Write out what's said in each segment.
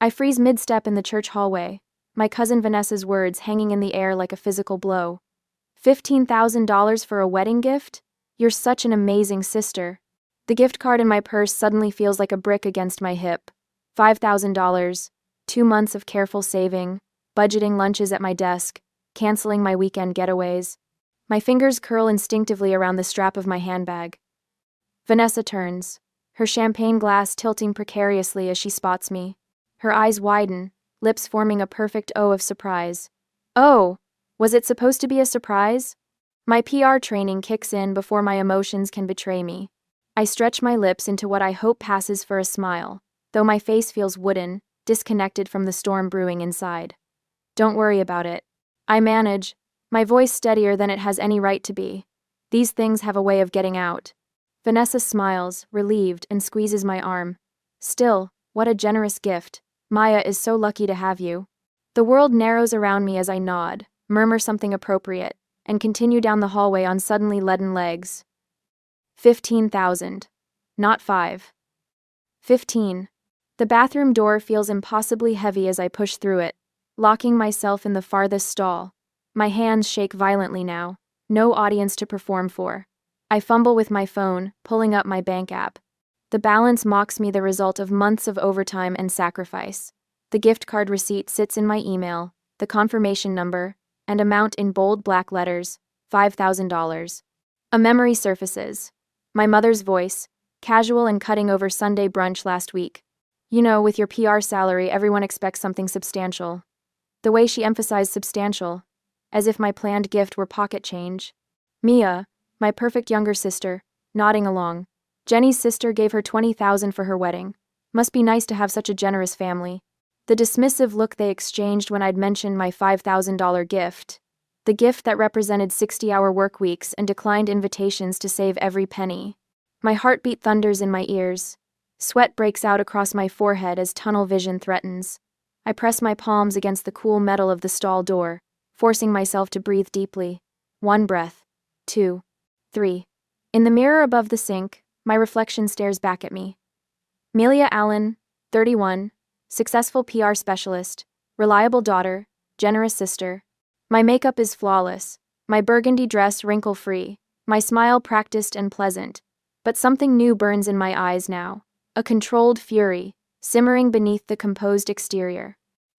I freeze mid-step in the church hallway, my cousin Vanessa's words hanging in the air like a physical blow. $15,000 for a wedding gift? You're such an amazing sister. The gift card in my purse suddenly feels like a brick against my hip. $5,000, 2 months of careful saving, budgeting lunches at my desk, canceling my weekend getaways. My fingers curl instinctively around the strap of my handbag. Vanessa turns, her champagne glass tilting precariously as she spots me. Her eyes widen, lips forming a perfect O of surprise. Oh, was it supposed to be a surprise? My PR training kicks in before my emotions can betray me. I stretch my lips into what I hope passes for a smile, though my face feels wooden, disconnected from the storm brewing inside. Don't worry about it. I manage, my voice steadier than it has any right to be. These things have a way of getting out. Vanessa smiles, relieved, and squeezes my arm. Still, what a generous gift. Maya is so lucky to have you. The world narrows around me as I nod, murmur something appropriate, and continue down the hallway on suddenly leaden legs. 15,000. Not 5. 15. The bathroom door feels impossibly heavy as I push through it, locking myself in the farthest stall. My hands shake violently now, no audience to perform for. I fumble with my phone, pulling up my bank app. The balance mocks me, the result of months of overtime and sacrifice. The gift card receipt sits in my email, the confirmation number, and amount in bold black letters, $5,000. A memory surfaces. My mother's voice, casual and cutting over Sunday brunch last week. You know, with your PR salary, everyone expects something substantial. The way she emphasized substantial, as if my planned gift were pocket change. Mia, my perfect younger sister, nodding along. Jenny's sister gave her $20,000 for her wedding. Must be nice to have such a generous family. The dismissive look they exchanged when I'd mentioned my $5,000 gift. The gift that represented 60-hour work weeks and declined invitations to save every penny. My heartbeat thunders in my ears. Sweat breaks out across my forehead as tunnel vision threatens. I press my palms against the cool metal of the stall door, forcing myself to breathe deeply. 1 breath. 2. 3. In the mirror above the sink, my reflection stares back at me. Melia Allen, 31, successful PR specialist, reliable daughter, generous sister. My makeup is flawless, my burgundy dress wrinkle-free, my smile practiced and pleasant. But something new burns in my eyes now, a controlled fury, simmering beneath the composed exterior.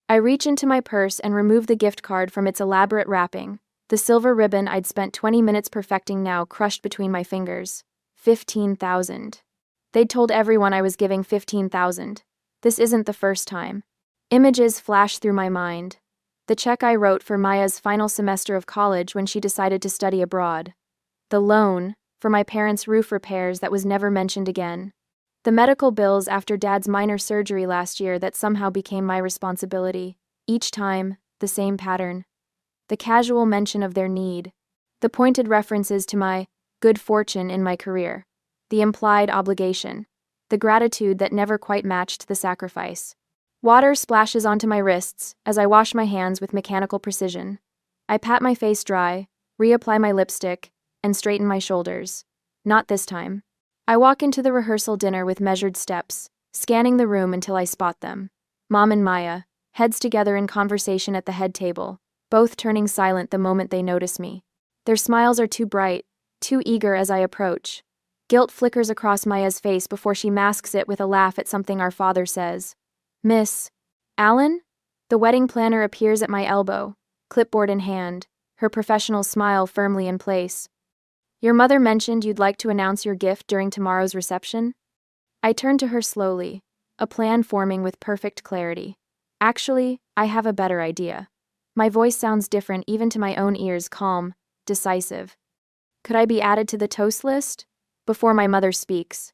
I reach into my purse and remove the gift card from its elaborate wrapping, the silver ribbon I'd spent 20 minutes perfecting now crushed between my fingers. 15,000. They'd told everyone I was giving 15,000. This isn't the first time. Images flash through my mind. The check I wrote for Maya's final semester of college when she decided to study abroad. The loan for my parents' roof repairs that was never mentioned again. The medical bills after Dad's minor surgery last year that somehow became my responsibility. Each time, the same pattern. The casual mention of their need. The pointed references to my good fortune in my career. The implied obligation. The gratitude that never quite matched the sacrifice. Water splashes onto my wrists as I wash my hands with mechanical precision. I pat my face dry, reapply my lipstick, and straighten my shoulders. Not this time. I walk into the rehearsal dinner with measured steps, scanning the room until I spot them. Mom and Maya, heads together in conversation at the head table, both turning silent the moment they notice me. Their smiles are too bright, too eager as I approach. Guilt flickers across Maya's face before she masks it with a laugh at something our father says. Miss Allen? The wedding planner appears at my elbow, clipboard in hand, her professional smile firmly in place. Your mother mentioned you'd like to announce your gift during tomorrow's reception? I turn to her slowly, a plan forming with perfect clarity. Actually, I have a better idea. My voice sounds different even to my own ears, calm, decisive. Could I be added to the toast list? Before my mother speaks.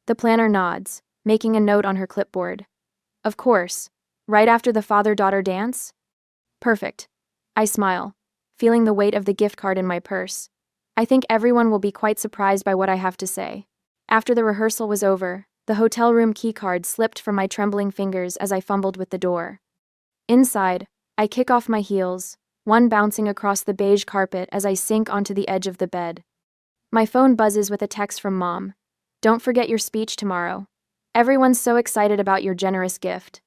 The planner nods, making a note on her clipboard. Of course. Right after the father-daughter dance? Perfect. I smile, feeling the weight of the gift card in my purse. I think everyone will be quite surprised by what I have to say. After the rehearsal was over, the hotel room keycard slipped from my trembling fingers as I fumbled with the door. Inside, I kick off my heels, one bouncing across the beige carpet as I sink onto the edge of the bed. My phone buzzes with a text from Mom. Don't forget your speech tomorrow. Everyone's so excited about your generous gift.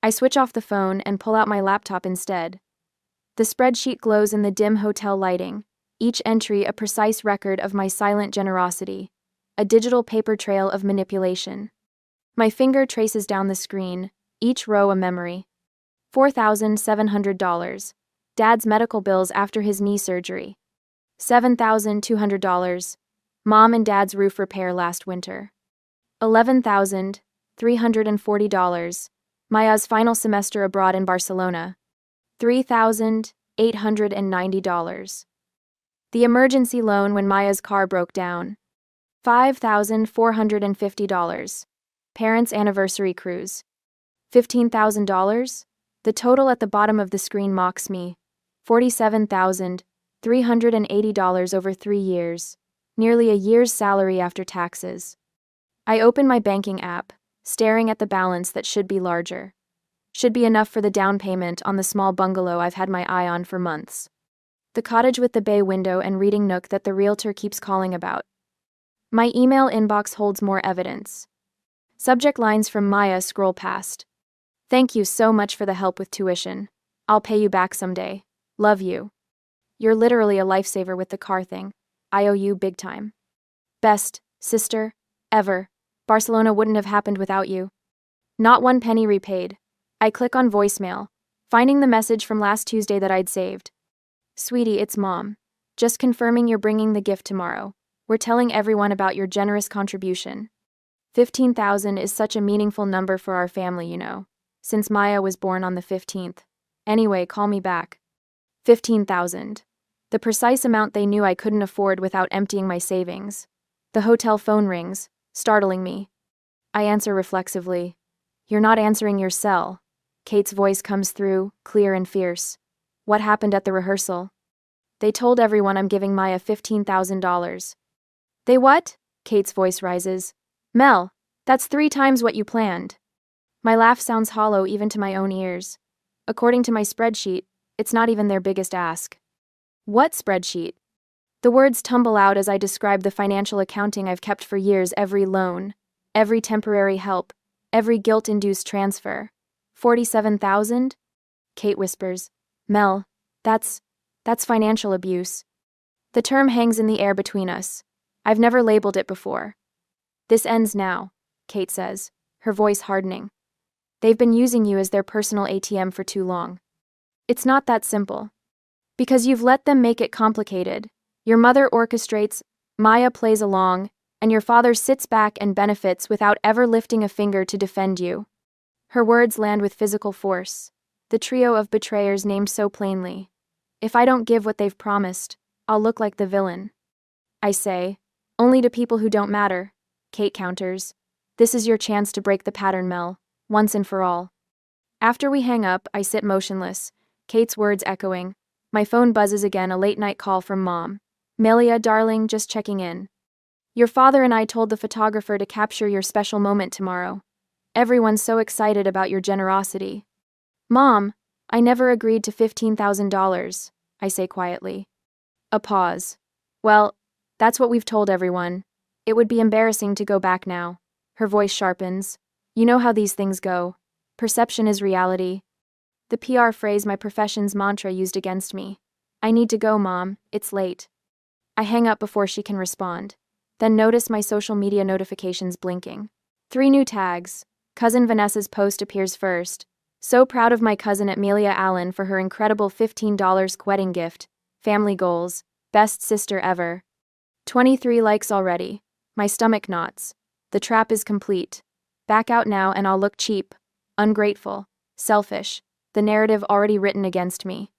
I switch off the phone and pull out my laptop instead. The spreadsheet glows in the dim hotel lighting, each entry a precise record of my silent generosity, a digital paper trail of manipulation. My finger traces down the screen, each row a memory. $4,700. Dad's medical bills after his knee surgery. $7,200. Mom and Dad's roof repair last winter. $11,340. Maya's final semester abroad in Barcelona. $3,890. The emergency loan when Maya's car broke down. $5,450. Parents' anniversary cruise. $15,000? The total at the bottom of the screen mocks me. $47,380 over 3 years. Nearly a year's salary after taxes. I open my banking app, staring at the balance that should be larger. Should be enough for the down payment on the small bungalow I've had my eye on for months. The cottage with the bay window and reading nook that the realtor keeps calling about. My email inbox holds more evidence. Subject lines from Maya scroll past. Thank you so much for the help with tuition. I'll pay you back someday. Love you. You're literally a lifesaver with the car thing. I owe you big time. Best, sister, ever. Barcelona wouldn't have happened without you. Not one penny repaid. I click on voicemail, finding the message from last Tuesday that I'd saved. Sweetie, it's Mom. Just confirming you're bringing the gift tomorrow. We're telling everyone about your generous contribution. 15,000 is such a meaningful number for our family, you know, since Maya was born on the 15th. Anyway, call me back. 15,000. The precise amount they knew I couldn't afford without emptying my savings. The hotel phone rings, startling me. I answer reflexively. You're not answering your cell. Kate's voice comes through, clear and fierce. What happened at the rehearsal? They told everyone I'm giving Maya $15,000. They what? Kate's voice rises. Mel, that's 3 times what you planned. My laugh sounds hollow even to my own ears. According to my spreadsheet, it's not even their biggest ask. What spreadsheet? The words tumble out as I describe the financial accounting I've kept for years, every loan, every temporary help, every guilt-induced transfer. 47,000? Kate whispers. Mel, that's financial abuse. The term hangs in the air between us. I've never labeled it before. This ends now, Kate says, her voice hardening. They've been using you as their personal ATM for too long. It's not that simple. Because you've let them make it complicated. Your mother orchestrates, Maya plays along, and your father sits back and benefits without ever lifting a finger to defend you. Her words land with physical force. The trio of betrayers named so plainly. If I don't give what they've promised, I'll look like the villain. I say, only to people who don't matter. Kate counters. This is your chance to break the pattern, Mel, once and for all. After we hang up, I sit motionless, Kate's words echoing. My phone buzzes again, a late-night call from Mom. Melia, darling, just checking in. Your father and I told the photographer to capture your special moment tomorrow. Everyone's so excited about your generosity. Mom, I never agreed to $15,000, I say quietly. A pause. Well, that's what we've told everyone. It would be embarrassing to go back now. Her voice sharpens. You know how these things go. Perception is reality. The PR phrase my profession's mantra used against me. I need to go, Mom, it's late. I hang up before she can respond. Then notice my social media notifications blinking. 3 new tags. Cousin Vanessa's post appears first. So proud of my cousin Amelia Allen for her incredible $15 wedding gift. Family goals. Best sister ever. 23 likes already. My stomach knots. The trap is complete. Back out now and I'll look cheap. Ungrateful. Selfish. The narrative already written against me.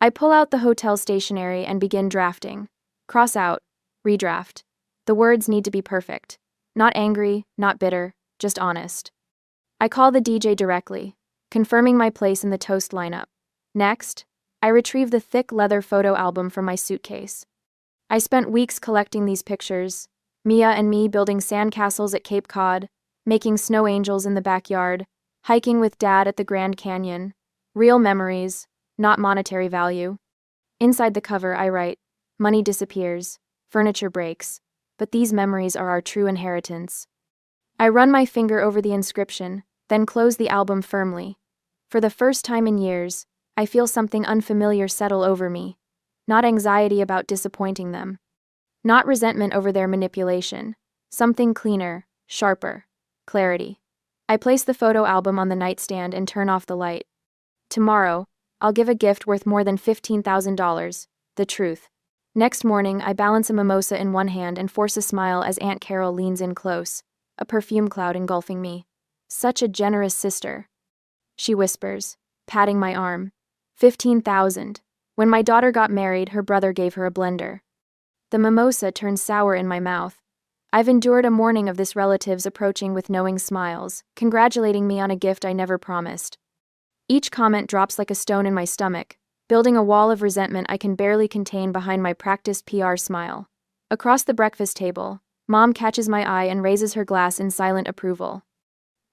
I pull out the hotel stationery and begin drafting. Cross out. Redraft. The words need to be perfect. Not angry, not bitter, just honest. I call the DJ directly, confirming my place in the toast lineup. Next, I retrieve the thick leather photo album from my suitcase. I spent weeks collecting these pictures, Mia and me building sandcastles at Cape Cod, making snow angels in the backyard, hiking with Dad at the Grand Canyon. Real memories, not monetary value. Inside the cover, I write, money disappears, furniture breaks, but these memories are our true inheritance. I run my finger over the inscription, then close the album firmly. For the first time in years, I feel something unfamiliar settle over me. Not anxiety about disappointing them. Not resentment over their manipulation. Something cleaner, sharper. Clarity. I place the photo album on the nightstand and turn off the light. Tomorrow, I'll give a gift worth more than $15,000. The truth. Next morning, I balance a mimosa in one hand and force a smile as Aunt Carol leans in close, a perfume cloud engulfing me. Such a generous sister. She whispers, patting my arm. 15,000. When my daughter got married, her brother gave her a blender. The mimosa turns sour in my mouth. I've endured a morning of this relatives approaching with knowing smiles, congratulating me on a gift I never promised. Each comment drops like a stone in my stomach, building a wall of resentment I can barely contain behind my practiced PR smile. Across the breakfast table, Mom catches my eye and raises her glass in silent approval.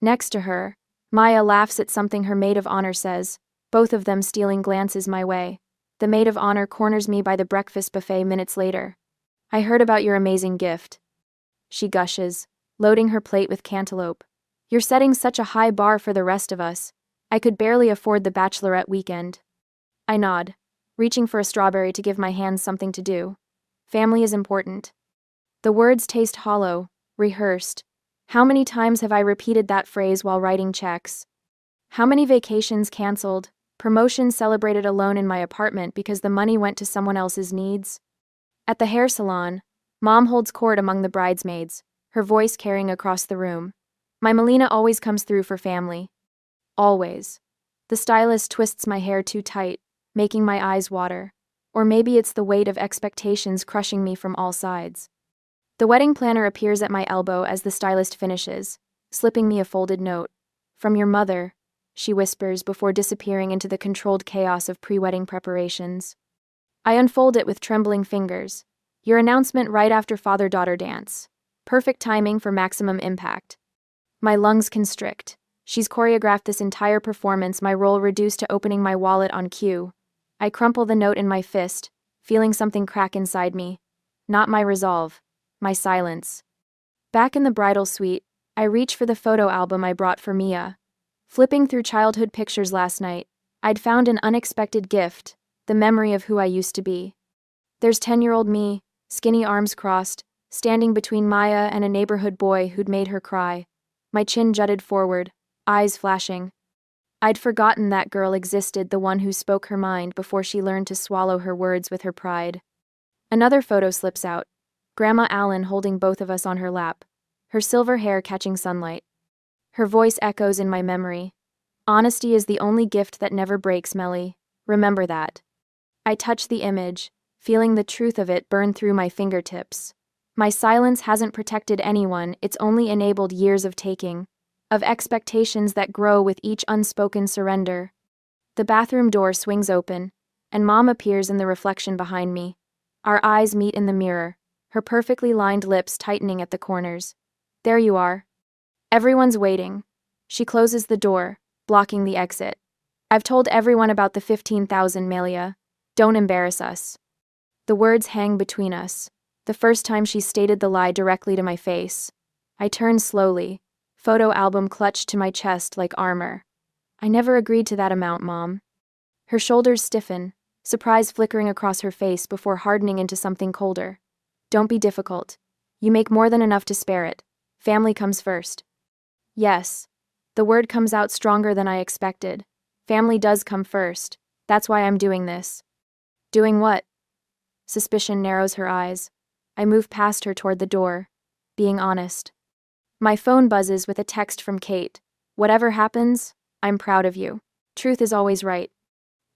Next to her, Maya laughs at something her maid of honor says, both of them stealing glances my way. The maid of honor corners me by the breakfast buffet minutes later. I heard about your amazing gift. She gushes, loading her plate with cantaloupe. You're setting such a high bar for the rest of us. I could barely afford the bachelorette weekend. I nod, reaching for a strawberry to give my hands something to do. Family is important. The words taste hollow, rehearsed. How many times have I repeated that phrase while writing checks? How many vacations canceled, promotions celebrated alone in my apartment because the money went to someone else's needs? At the hair salon, Mom holds court among the bridesmaids, her voice carrying across the room. My Melina always comes through for family. Always. The stylist twists my hair too tight, making my eyes water. Or maybe it's the weight of expectations crushing me from all sides. The wedding planner appears at my elbow as the stylist finishes, slipping me a folded note. From your mother, she whispers before disappearing into the controlled chaos of pre-wedding preparations. I unfold it with trembling fingers. Your announcement right after father-daughter dance. Perfect timing for maximum impact. My lungs constrict. She's choreographed this entire performance, my role reduced to opening my wallet on cue. I crumple the note in my fist, feeling something crack inside me. Not my resolve. My silence. Back in the bridal suite, I reach for the photo album I brought for Mia. Flipping through childhood pictures last night, I'd found an unexpected gift, the memory of who I used to be. There's 10-year-old me, skinny arms crossed, standing between Maya and a neighborhood boy who'd made her cry. My chin jutted forward, eyes flashing. I'd forgotten that girl existed, the one who spoke her mind before she learned to swallow her words with her pride. Another photo slips out, Grandma Allen holding both of us on her lap, her silver hair catching sunlight. Her voice echoes in my memory. Honesty is the only gift that never breaks, Melly. Remember that. I touch the image, feeling the truth of it burn through my fingertips. My silence hasn't protected anyone, it's only enabled years of taking, of expectations that grow with each unspoken surrender. The bathroom door swings open, and Mom appears in the reflection behind me. Our eyes meet in the mirror, her perfectly lined lips tightening at the corners. There you are. Everyone's waiting. She closes the door, blocking the exit. I've told everyone about the 15,000, Melia. Don't embarrass us. The words hang between us. The first time she stated the lie directly to my face. I turn slowly, photo album clutched to my chest like armor. I never agreed to that amount, Mom. Her shoulders stiffen, surprise flickering across her face before hardening into something colder. Don't be difficult. You make more than enough to spare it. Family comes first. Yes. The word comes out stronger than I expected. Family does come first. That's why I'm doing this. Doing what? Suspicion narrows her eyes. I move past her toward the door, being honest. My phone buzzes with a text from Kate. Whatever happens, I'm proud of you. Truth is always right.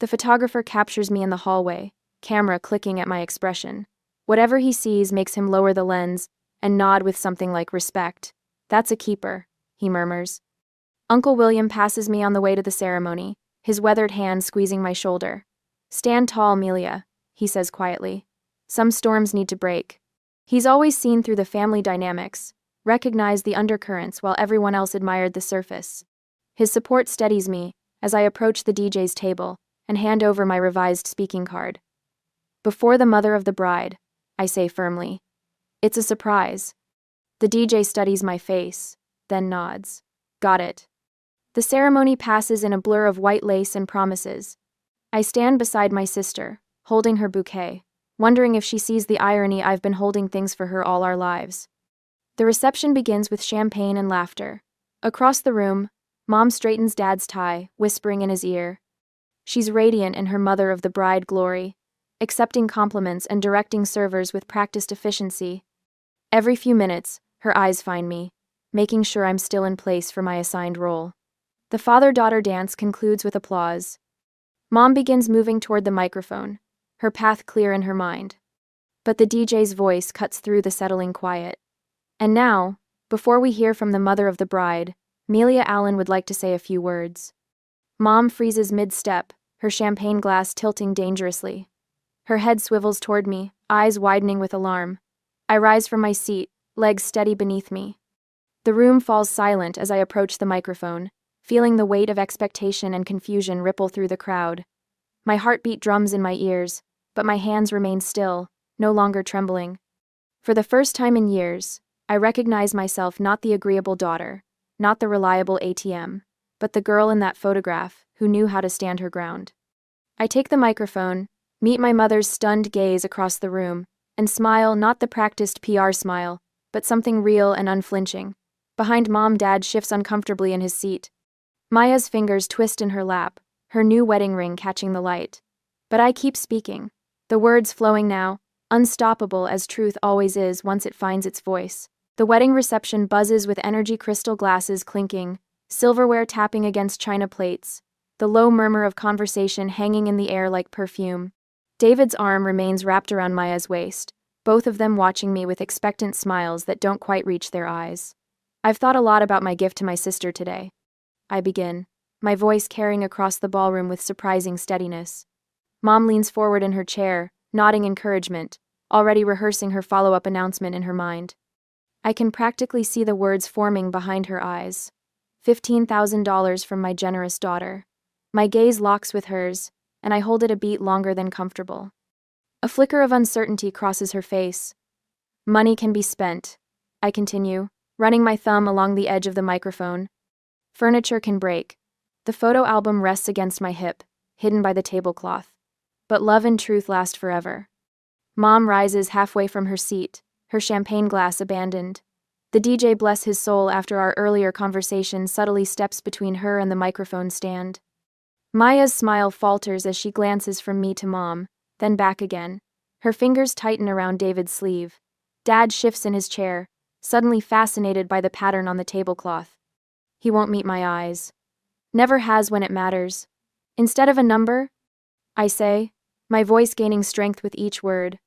The photographer captures me in the hallway, camera clicking at my expression. Whatever he sees makes him lower the lens and nod with something like respect. That's a keeper, he murmurs. Uncle William passes me on the way to the ceremony, his weathered hand squeezing my shoulder. Stand tall, Melia, he says quietly. Some storms need to break. He's always seen through the family dynamics, recognized the undercurrents while everyone else admired the surface. His support steadies me as I approach the DJ's table and hand over my revised speaking card. Before the mother of the bride, I say firmly. It's a surprise. The DJ studies my face, then nods. Got it. The ceremony passes in a blur of white lace and promises. I stand beside my sister, holding her bouquet, wondering if she sees the irony I've been holding things for her all our lives. The reception begins with champagne and laughter. Across the room, Mom straightens Dad's tie, whispering in his ear. She's radiant in her mother of the bride glory, accepting compliments and directing servers with practiced efficiency. Every few minutes, her eyes find me, making sure I'm still in place for my assigned role. The father-daughter dance concludes with applause. Mom begins moving toward the microphone, her path clear in her mind. But the DJ's voice cuts through the settling quiet. And now, before we hear from the mother of the bride, Melia Allen would like to say a few words. Mom freezes mid-step, her champagne glass tilting dangerously. Her head swivels toward me, eyes widening with alarm. I rise from my seat, legs steady beneath me. The room falls silent as I approach the microphone, feeling the weight of expectation and confusion ripple through the crowd. My heartbeat drums in my ears, but my hands remain still, no longer trembling. For the first time in years, I recognize myself not the agreeable daughter, not the reliable ATM, but the girl in that photograph who knew how to stand her ground. I take the microphone, meet my mother's stunned gaze across the room, and smile, not the practiced PR smile, but something real and unflinching. Behind Mom, Dad shifts uncomfortably in his seat. Maya's fingers twist in her lap, her new wedding ring catching the light. But I keep speaking, the words flowing now, unstoppable as truth always is once it finds its voice. The wedding reception buzzes with energy, crystal glasses clinking, silverware tapping against china plates, the low murmur of conversation hanging in the air like perfume. David's arm remains wrapped around Maya's waist, both of them watching me with expectant smiles that don't quite reach their eyes. I've thought a lot about my gift to my sister today. I begin, my voice carrying across the ballroom with surprising steadiness. Mom leans forward in her chair, nodding encouragement, already rehearsing her follow-up announcement in her mind. I can practically see the words forming behind her eyes. $15,000 from my generous daughter. My gaze locks with hers, and I hold it a beat longer than comfortable. A flicker of uncertainty crosses her face. Money can be spent, I continue, running my thumb along the edge of the microphone. Furniture can break. The photo album rests against my hip, hidden by the tablecloth. But love and truth last forever. Mom rises halfway from her seat, her champagne glass abandoned. The DJ, bless his soul, after our earlier conversation, subtly steps between her and the microphone stand. Maya's smile falters as she glances from me to Mom, then back again. Her fingers tighten around David's sleeve. Dad shifts in his chair, suddenly fascinated by the pattern on the tablecloth. He won't meet my eyes. Never has when it matters. Instead of a number, I say, my voice gaining strength with each word,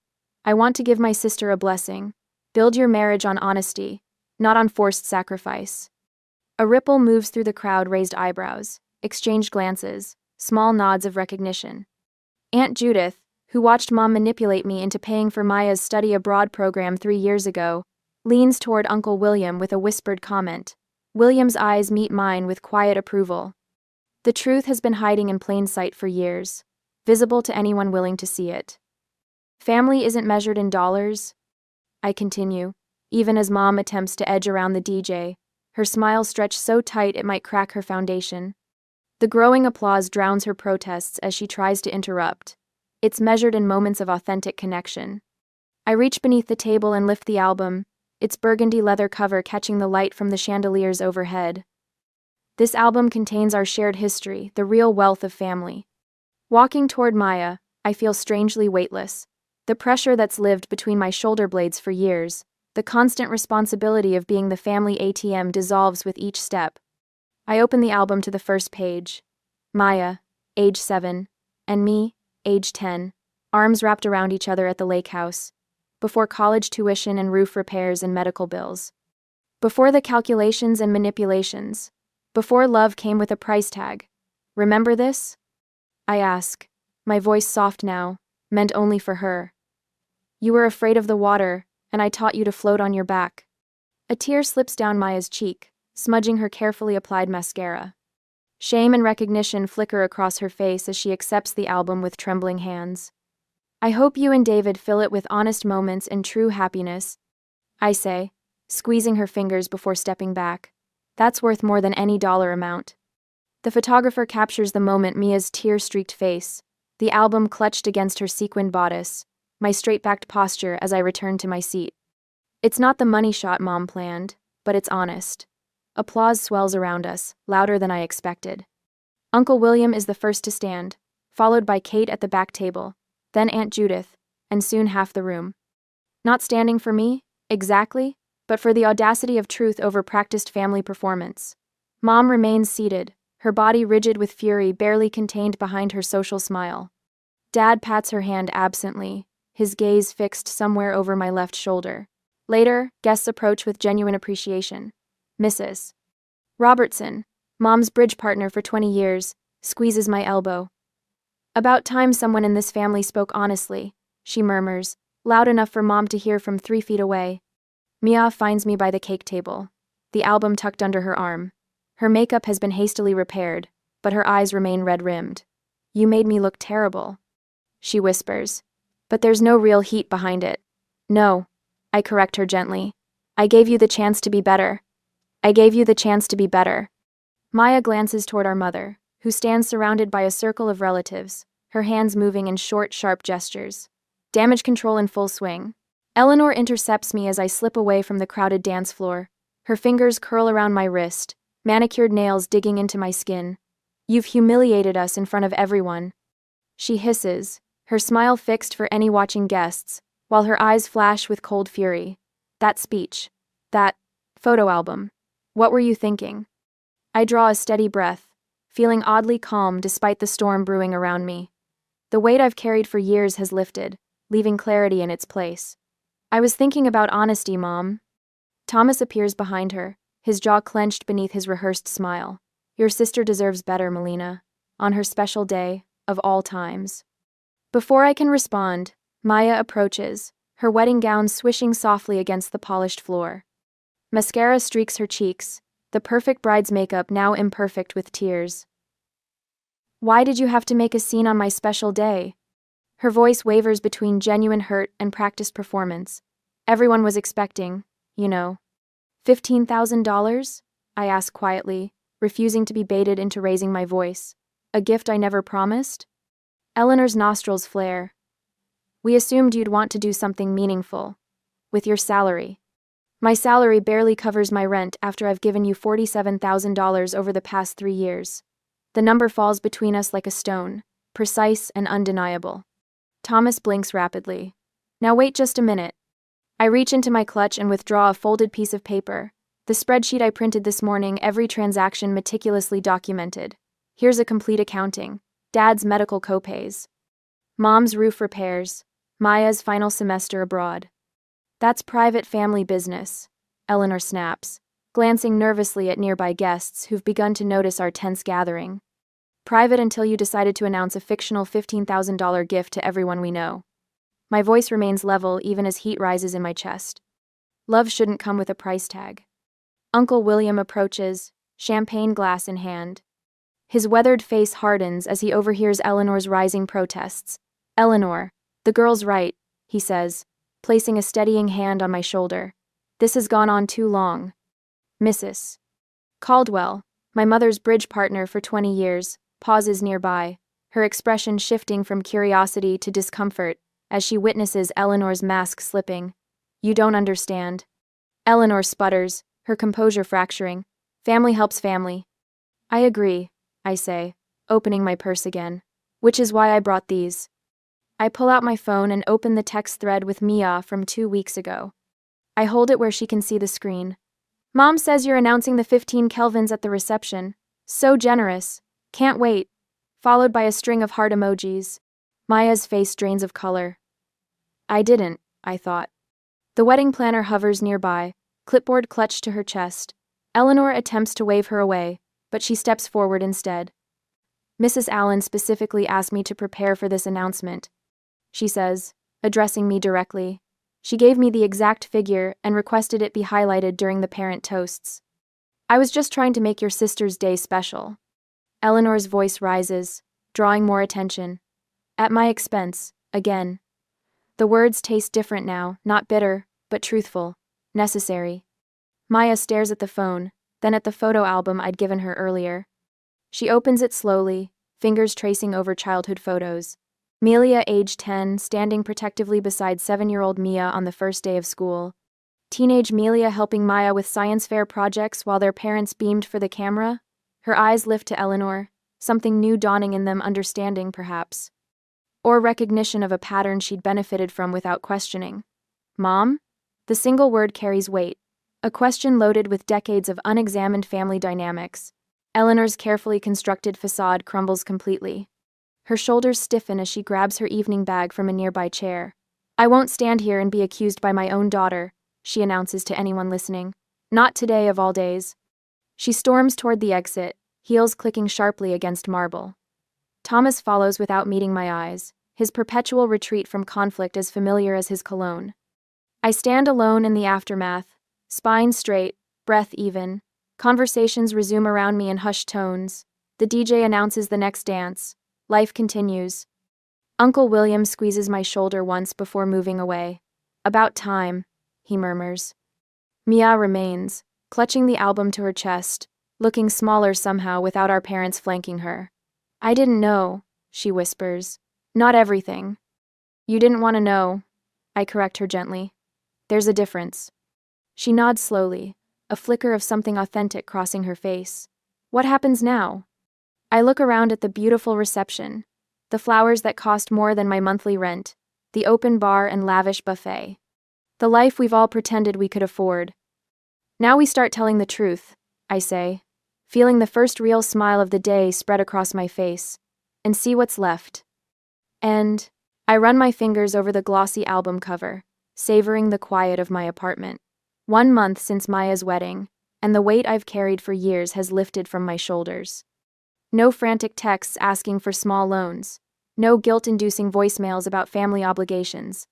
I want to give my sister a blessing. Build your marriage on honesty, not on forced sacrifice. A ripple moves through the crowd, raised eyebrows, exchanged glances, small nods of recognition. Aunt Judith, who watched Mom manipulate me into paying for Maya's study abroad program 3 years ago, leans toward Uncle William with a whispered comment. William's eyes meet mine with quiet approval. The truth has been hiding in plain sight for years, visible to anyone willing to see it. Family isn't measured in dollars, I continue, even as Mom attempts to edge around the DJ, her smile stretched so tight it might crack her foundation. The growing applause drowns her protests as she tries to interrupt. It's measured in moments of authentic connection. I reach beneath the table and lift the album, its burgundy leather cover catching the light from the chandeliers overhead. This album contains our shared history, the real wealth of family. Walking toward Maya, I feel strangely weightless. The pressure that's lived between my shoulder blades for years, the constant responsibility of being the family ATM dissolves with each step. I open the album to the first page. Maya, age 7, and me, age 10, arms wrapped around each other at the lake house. Before college tuition and roof repairs and medical bills. Before the calculations and manipulations. Before love came with a price tag. Remember this? I ask, my voice soft now, meant only for her. You were afraid of the water, and I taught you to float on your back. A tear slips down Maya's cheek, smudging her carefully applied mascara. Shame and recognition flicker across her face as she accepts the album with trembling hands. I hope you and David fill it with honest moments and true happiness, I say, squeezing her fingers before stepping back. That's worth more than any dollar amount. The photographer captures the moment, Mia's tear-streaked face, the album clutched against her sequined bodice, my straight-backed posture as I return to my seat. It's not the money shot Mom planned, but it's honest. Applause swells around us, louder than I expected. Uncle William is the first to stand, followed by Kate at the back table, then Aunt Judith, and soon half the room. Not standing for me, exactly, but for the audacity of truth over practiced family performance. Mom remains seated, her body rigid with fury barely contained behind her social smile. Dad pats her hand absently, his gaze fixed somewhere over my left shoulder. Later, guests approach with genuine appreciation. Mrs. Robertson, Mom's bridge partner for 20 years, squeezes my elbow. About time someone in this family spoke honestly, she murmurs, loud enough for Mom to hear from 3 feet away. Mia finds me by the cake table, the album tucked under her arm. Her makeup has been hastily repaired, but her eyes remain red-rimmed. "You made me look terrible," she whispers. "But there's no real heat behind it." "No," I correct her gently. "I gave you the chance to be better. I gave you the chance to be better." Maya glances toward our mother, who stands surrounded by a circle of relatives, her hands moving in short, sharp gestures. Damage control in full swing. Eleanor intercepts me as I slip away from the crowded dance floor. Her fingers curl around my wrist, manicured nails digging into my skin. "You've humiliated us in front of everyone," she hisses, her smile fixed for any watching guests, while her eyes flash with cold fury. "That speech. That photo album. What were you thinking?" I draw a steady breath, feeling oddly calm despite the storm brewing around me. The weight I've carried for years has lifted, leaving clarity in its place. "I was thinking about honesty, Mom." Thomas appears behind her, his jaw clenched beneath his rehearsed smile. "Your sister deserves better, Melina. On her special day, of all times." Before I can respond, Maya approaches, her wedding gown swishing softly against the polished floor. Mascara streaks her cheeks, the perfect bride's makeup now imperfect with tears. "Why did you have to make a scene on my special day?" Her voice wavers between genuine hurt and practiced performance. "Everyone was expecting, you know." $15,000? I ask quietly, refusing to be baited into raising my voice. "A gift I never promised?" Eleanor's nostrils flare. "We assumed you'd want to do something meaningful. With your salary." "My salary barely covers my rent after I've given you $47,000 over the past 3 years. The number falls between us like a stone, precise and undeniable. Thomas blinks rapidly. "Now wait just a minute." I reach into my clutch and withdraw a folded piece of paper, the spreadsheet I printed this morning, every transaction meticulously documented. Here's a complete accounting. Dad's medical copays. Mom's roof repairs. Maya's final semester abroad. "That's private family business," Eleanor snaps, glancing nervously at nearby guests who've begun to notice our tense gathering. "Private until you decided to announce a fictional $15,000 gift to everyone we know." My voice remains level even as heat rises in my chest. Love shouldn't come with a price tag. Uncle William approaches, champagne glass in hand. His weathered face hardens as he overhears Eleanor's rising protests. "Eleanor, the girl's right," he says, placing a steadying hand on my shoulder. "This has gone on too long." Mrs. Caldwell, my mother's bridge partner for 20 years, pauses nearby, her expression shifting from curiosity to discomfort as she witnesses Eleanor's mask slipping. "You don't understand." Eleanor sputters, her composure fracturing. "Family helps family." "I agree," I say, opening my purse again. "Which is why I brought these." I pull out my phone and open the text thread with Mia from 2 weeks ago. I hold it where she can see the screen. "Mom says you're announcing the 15 kelvins at the reception. So generous. Can't wait." Followed by a string of heart emojis. Maya's face drains of color. I didn't, I thought. The wedding planner hovers nearby, clipboard clutched to her chest. Eleanor attempts to wave her away, but she steps forward instead. "Mrs. Allen specifically asked me to prepare for this announcement," she says, addressing me directly. "She gave me the exact figure and requested it be highlighted during the parent toasts. I was just trying to make your sister's day special." Eleanor's voice rises, drawing more attention. "At my expense, again." The words taste different now, not bitter, but truthful, necessary. Maya stares at the phone, then at the photo album I'd given her earlier. She opens it slowly, fingers tracing over childhood photos. Melia, age 10, standing protectively beside 7-year-old Mia on the first day of school. Teenage Melia helping Maya with science fair projects while their parents beamed for the camera. Her eyes lift to Eleanor, something new dawning in them, understanding perhaps. Or recognition of a pattern she'd benefited from without questioning. Mom? The single word carries weight. A question loaded with decades of unexamined family dynamics. Eleanor's carefully constructed facade crumbles completely. Her shoulders stiffen as she grabs her evening bag from a nearby chair. I won't stand here and be accused by my own daughter, she announces to anyone listening. Not today of all days. She storms toward the exit, heels clicking sharply against marble. Thomas follows without meeting my eyes, his perpetual retreat from conflict as familiar as his cologne. I stand alone in the aftermath, spine straight, breath even. Conversations resume around me in hushed tones. The DJ announces the next dance. Life continues. Uncle William squeezes my shoulder once before moving away. About time, he murmurs. Mia remains, clutching the album to her chest, looking smaller somehow without our parents flanking her. I didn't know, she whispers. Not everything. You didn't want to know, I correct her gently. There's a difference. She nods slowly, a flicker of something authentic crossing her face. What happens now? I look around at the beautiful reception, the flowers that cost more than my monthly rent, the open bar and lavish buffet. The life we've all pretended we could afford. Now we start telling the truth, I say, feeling the first real smile of the day spread across my face, and see what's left. And I run my fingers over the glossy album cover, savoring the quiet of my apartment. 1 month since Maya's wedding, and the weight I've carried for years has lifted from my shoulders. No frantic texts asking for small loans. No guilt-inducing voicemails about family obligations.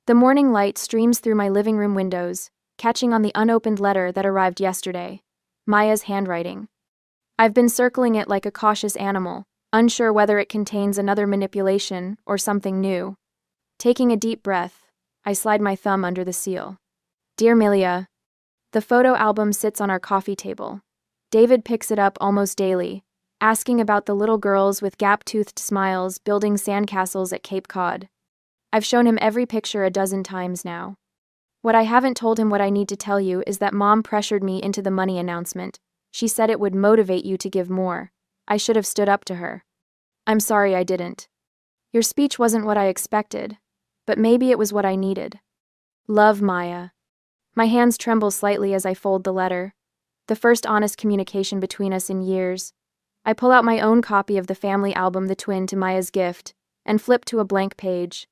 The morning light streams through my living room windows, catching on the unopened letter that arrived yesterday. Maya's handwriting. I've been circling it like a cautious animal, unsure whether it contains another manipulation or something new. Taking a deep breath, I slide my thumb under the seal. Dear Melia. The photo album sits on our coffee table. David picks it up almost daily, asking about the little girls with gap-toothed smiles building sandcastles at Cape Cod. I've shown him every picture a dozen times now. What I haven't told him what I need to tell you is that Mom pressured me into the money announcement. She said it would motivate you to give more. I should have stood up to her. I'm sorry I didn't. Your speech wasn't what I expected, but maybe it was what I needed. Love, Maya. My hands tremble slightly as I fold the letter. The first honest communication between us in years. I pull out my own copy of the family album, the twin to Maya's gift, and flip to a blank page.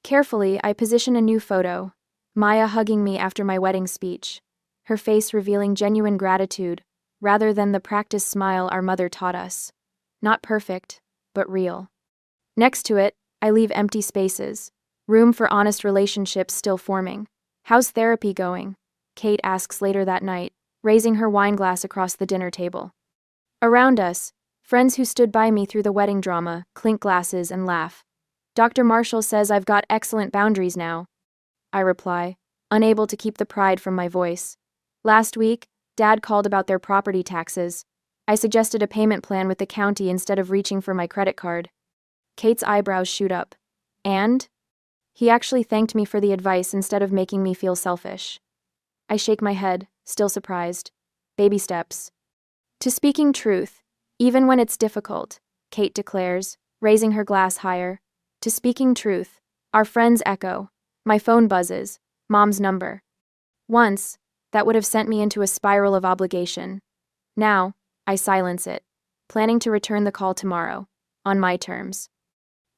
Carefully, I position a new photo, Maya hugging me after my wedding speech, her face revealing genuine gratitude, rather than the practiced smile our mother taught us. Not perfect, but real. Next to it, I leave empty spaces, room for honest relationships still forming. How's therapy going? Kate asks later that night, raising her wine glass across the dinner table. Around us, friends who stood by me through the wedding drama clink glasses and laugh. Dr. Marshall says I've got excellent boundaries now. I reply, unable to keep the pride from my voice. Last week, Dad called about their property taxes. I suggested a payment plan with the county instead of reaching for my credit card. Kate's eyebrows shoot up. And? He actually thanked me for the advice instead of making me feel selfish. I shake my head, still surprised. Baby steps. To speaking truth, even when it's difficult, Kate declares, raising her glass higher. To speaking truth, our friends echo. My phone buzzes. Mom's number. Once, that would have sent me into a spiral of obligation. Now, I silence it, planning to return the call tomorrow, on my terms.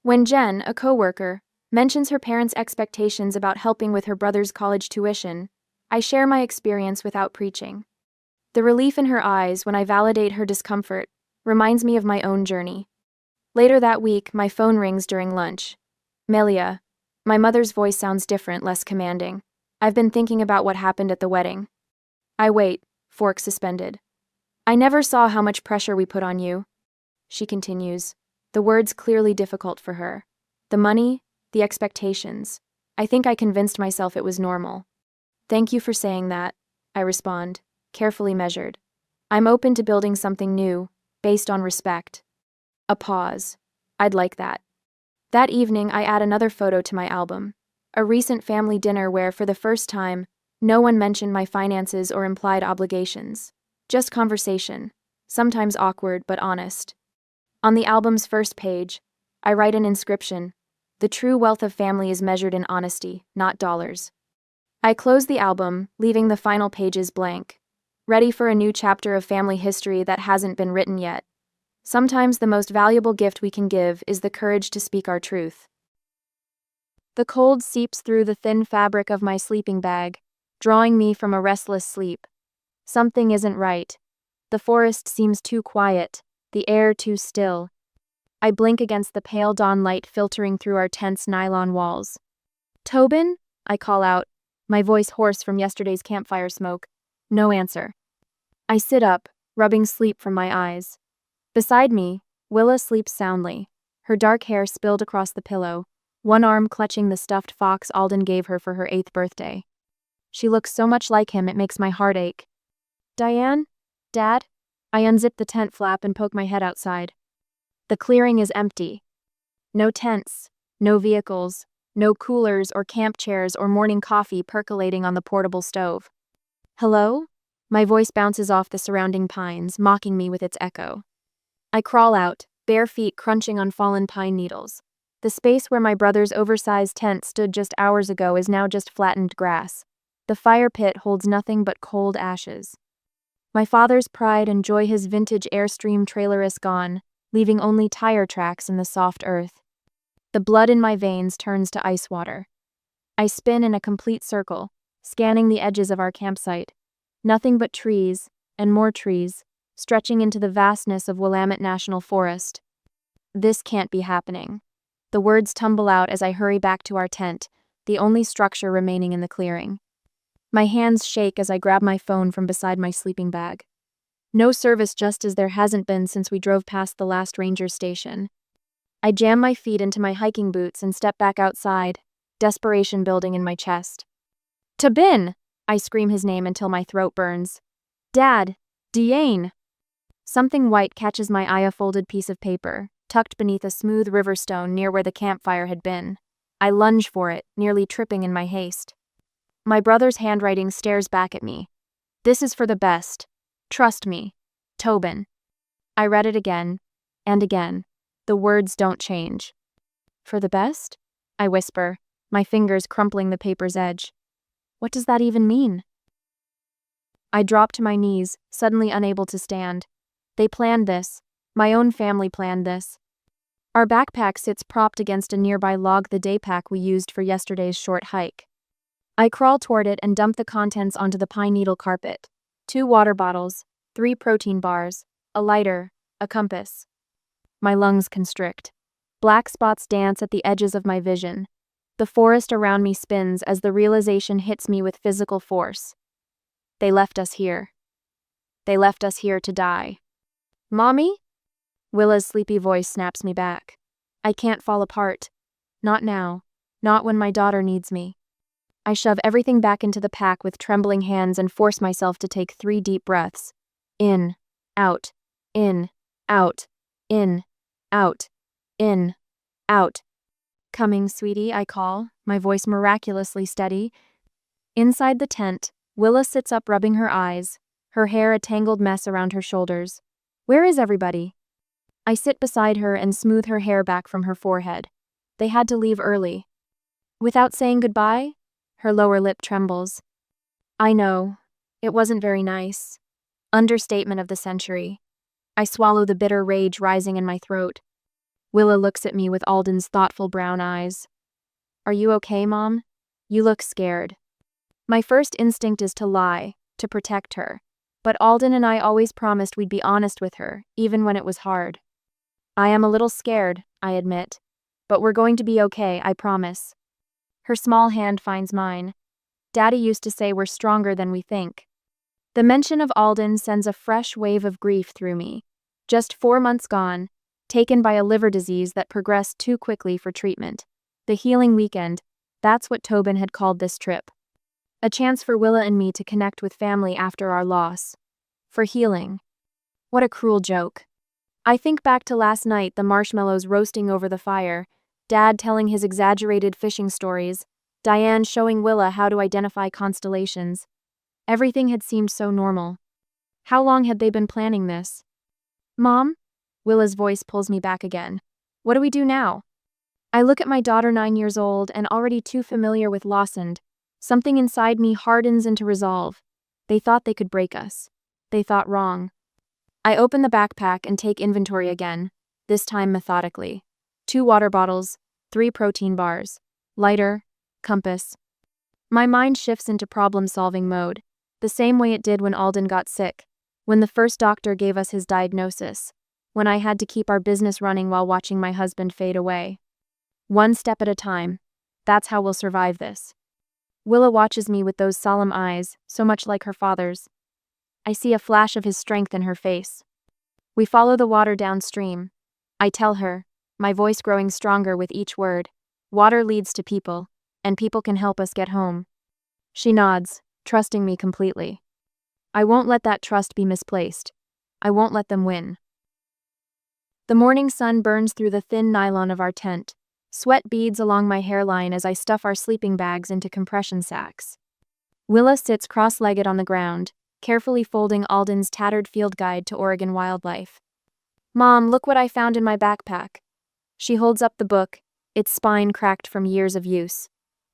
When Jen, a coworker, mentions her parents' expectations about helping with her brother's college tuition, I share my experience without preaching. The relief in her eyes when I validate her discomfort reminds me of my own journey. Later that week, my phone rings during lunch. Melia. My mother's voice sounds different, less commanding. I've been thinking about what happened at the wedding. I wait, fork suspended. I never saw how much pressure we put on you. She continues, the words clearly difficult for her. The money, the expectations. I think I convinced myself it was normal. Thank you for saying that, I respond, carefully measured. I'm open to building something new, based on respect. A pause. I'd like that. That evening, I add another photo to my album. A recent family dinner where, for the first time, no one mentioned my finances or implied obligations. Just conversation, sometimes awkward but honest. On the album's first page, I write an inscription: "The true wealth of family is measured in honesty, not dollars." I close the album, leaving the final pages blank, ready for a new chapter of family history that hasn't been written yet. Sometimes the most valuable gift we can give is the courage to speak our truth. The cold seeps through the thin fabric of my sleeping bag, drawing me from a restless sleep. Something isn't right. The forest seems too quiet, the air too still. I blink against the pale dawn light filtering through our tent's nylon walls. "Tobin?" I call out, my voice hoarse from yesterday's campfire smoke. No answer. I sit up, rubbing sleep from my eyes. Beside me, Willa sleeps soundly, her dark hair spilled across the pillow, one arm clutching the stuffed fox Alden gave her for her 8th birthday. She looks so much like him it makes my heart ache. "Diane? Dad?" I unzip the tent flap and poke my head outside. The clearing is empty. No tents, no vehicles, no coolers or camp chairs or morning coffee percolating on the portable stove. "Hello?" My voice bounces off the surrounding pines, mocking me with its echo. I crawl out, bare feet crunching on fallen pine needles. The space where my brother's oversized tent stood just hours ago is now just flattened grass. The fire pit holds nothing but cold ashes. My father's pride and joy, his vintage Airstream trailer, is gone, leaving only tire tracks in the soft earth. The blood in my veins turns to ice water. I spin in a complete circle, scanning the edges of our campsite. Nothing but trees, and more trees, stretching into the vastness of Willamette National Forest. This can't be happening. The words tumble out as I hurry back to our tent, the only structure remaining in the clearing. My hands shake as I grab my phone from beside my sleeping bag. No service, just as there hasn't been since we drove past the last ranger station. I jam my feet into my hiking boots and step back outside, desperation building in my chest. "Tobin!" I scream his name until my throat burns. "Dad! Diane!" Something white catches my eye, a folded piece of paper, tucked beneath a smooth river stone near where the campfire had been. I lunge for it, nearly tripping in my haste. My brother's handwriting stares back at me. "This is for the best. Trust me. Tobin." I read it again, and again. The words don't change. "For the best?" I whisper, my fingers crumpling the paper's edge. What does that even mean? I drop to my knees, suddenly unable to stand. They planned this. My own family planned this. Our backpack sits propped against a nearby log, the day pack we used for yesterday's short hike. I crawl toward it and dump the contents onto the pine needle carpet. 2 water bottles, 3 protein bars, a lighter, a compass. My lungs constrict. Black spots dance at the edges of my vision. The forest around me spins as the realization hits me with physical force. They left us here. They left us here to die. "Mommy?" Willa's sleepy voice snaps me back. I can't fall apart. Not now. Not when my daughter needs me. I shove everything back into the pack with trembling hands and force myself to take 3 deep breaths. In, out, in, out, in, out, in, out. "Coming, sweetie," I call, my voice miraculously steady. Inside the tent, Willa sits up, rubbing her eyes, her hair a tangled mess around her shoulders. "Where is everybody?" I sit beside her and smooth her hair back from her forehead. "They had to leave early." "Without saying goodbye?" Her lower lip trembles. "I know. It wasn't very nice." Understatement of the century. I swallow the bitter rage rising in my throat. Willa looks at me with Alden's thoughtful brown eyes. "Are you okay, Mom? You look scared." My first instinct is to lie, to protect her. But Alden and I always promised we'd be honest with her, even when it was hard. "I am a little scared," I admit. "But we're going to be okay, I promise." Her small hand finds mine. "Daddy used to say we're stronger than we think." The mention of Alden sends a fresh wave of grief through me. Just 4 months gone, taken by a liver disease that progressed too quickly for treatment. The healing weekend, that's what Tobin had called this trip. A chance for Willa and me to connect with family after our loss. For healing. What a cruel joke. I think back to last night, the marshmallows roasting over the fire, Dad telling his exaggerated fishing stories, Diane showing Willa how to identify constellations. Everything had seemed so normal. How long had they been planning this? Mom? Willa's voice pulls me back again. What do we do now? I look at my daughter, 9 years old and already too familiar with Lawson. Something inside me hardens into resolve. They thought they could break us. They thought wrong. I open the backpack and take inventory again, this time methodically. 2 water bottles, 3 protein bars, lighter, compass. My mind shifts into problem-solving mode, the same way it did when Alden got sick, when the first doctor gave us his diagnosis, when I had to keep our business running while watching my husband fade away. One step at a time. That's how we'll survive this. Willa watches me with those solemn eyes, so much like her father's. I see a flash of his strength in her face. We follow the water downstream. I tell her, my voice growing stronger with each word, water leads to people, and people can help us get home. She nods, trusting me completely. I won't let that trust be misplaced. I won't let them win. The morning sun burns through the thin nylon of our tent. Sweat beads along my hairline as I stuff our sleeping bags into compression sacks. Willa sits cross-legged on the ground, carefully folding Alden's tattered field guide to Oregon wildlife. Mom, look what I found in my backpack. She holds up the book, its spine cracked from years of use.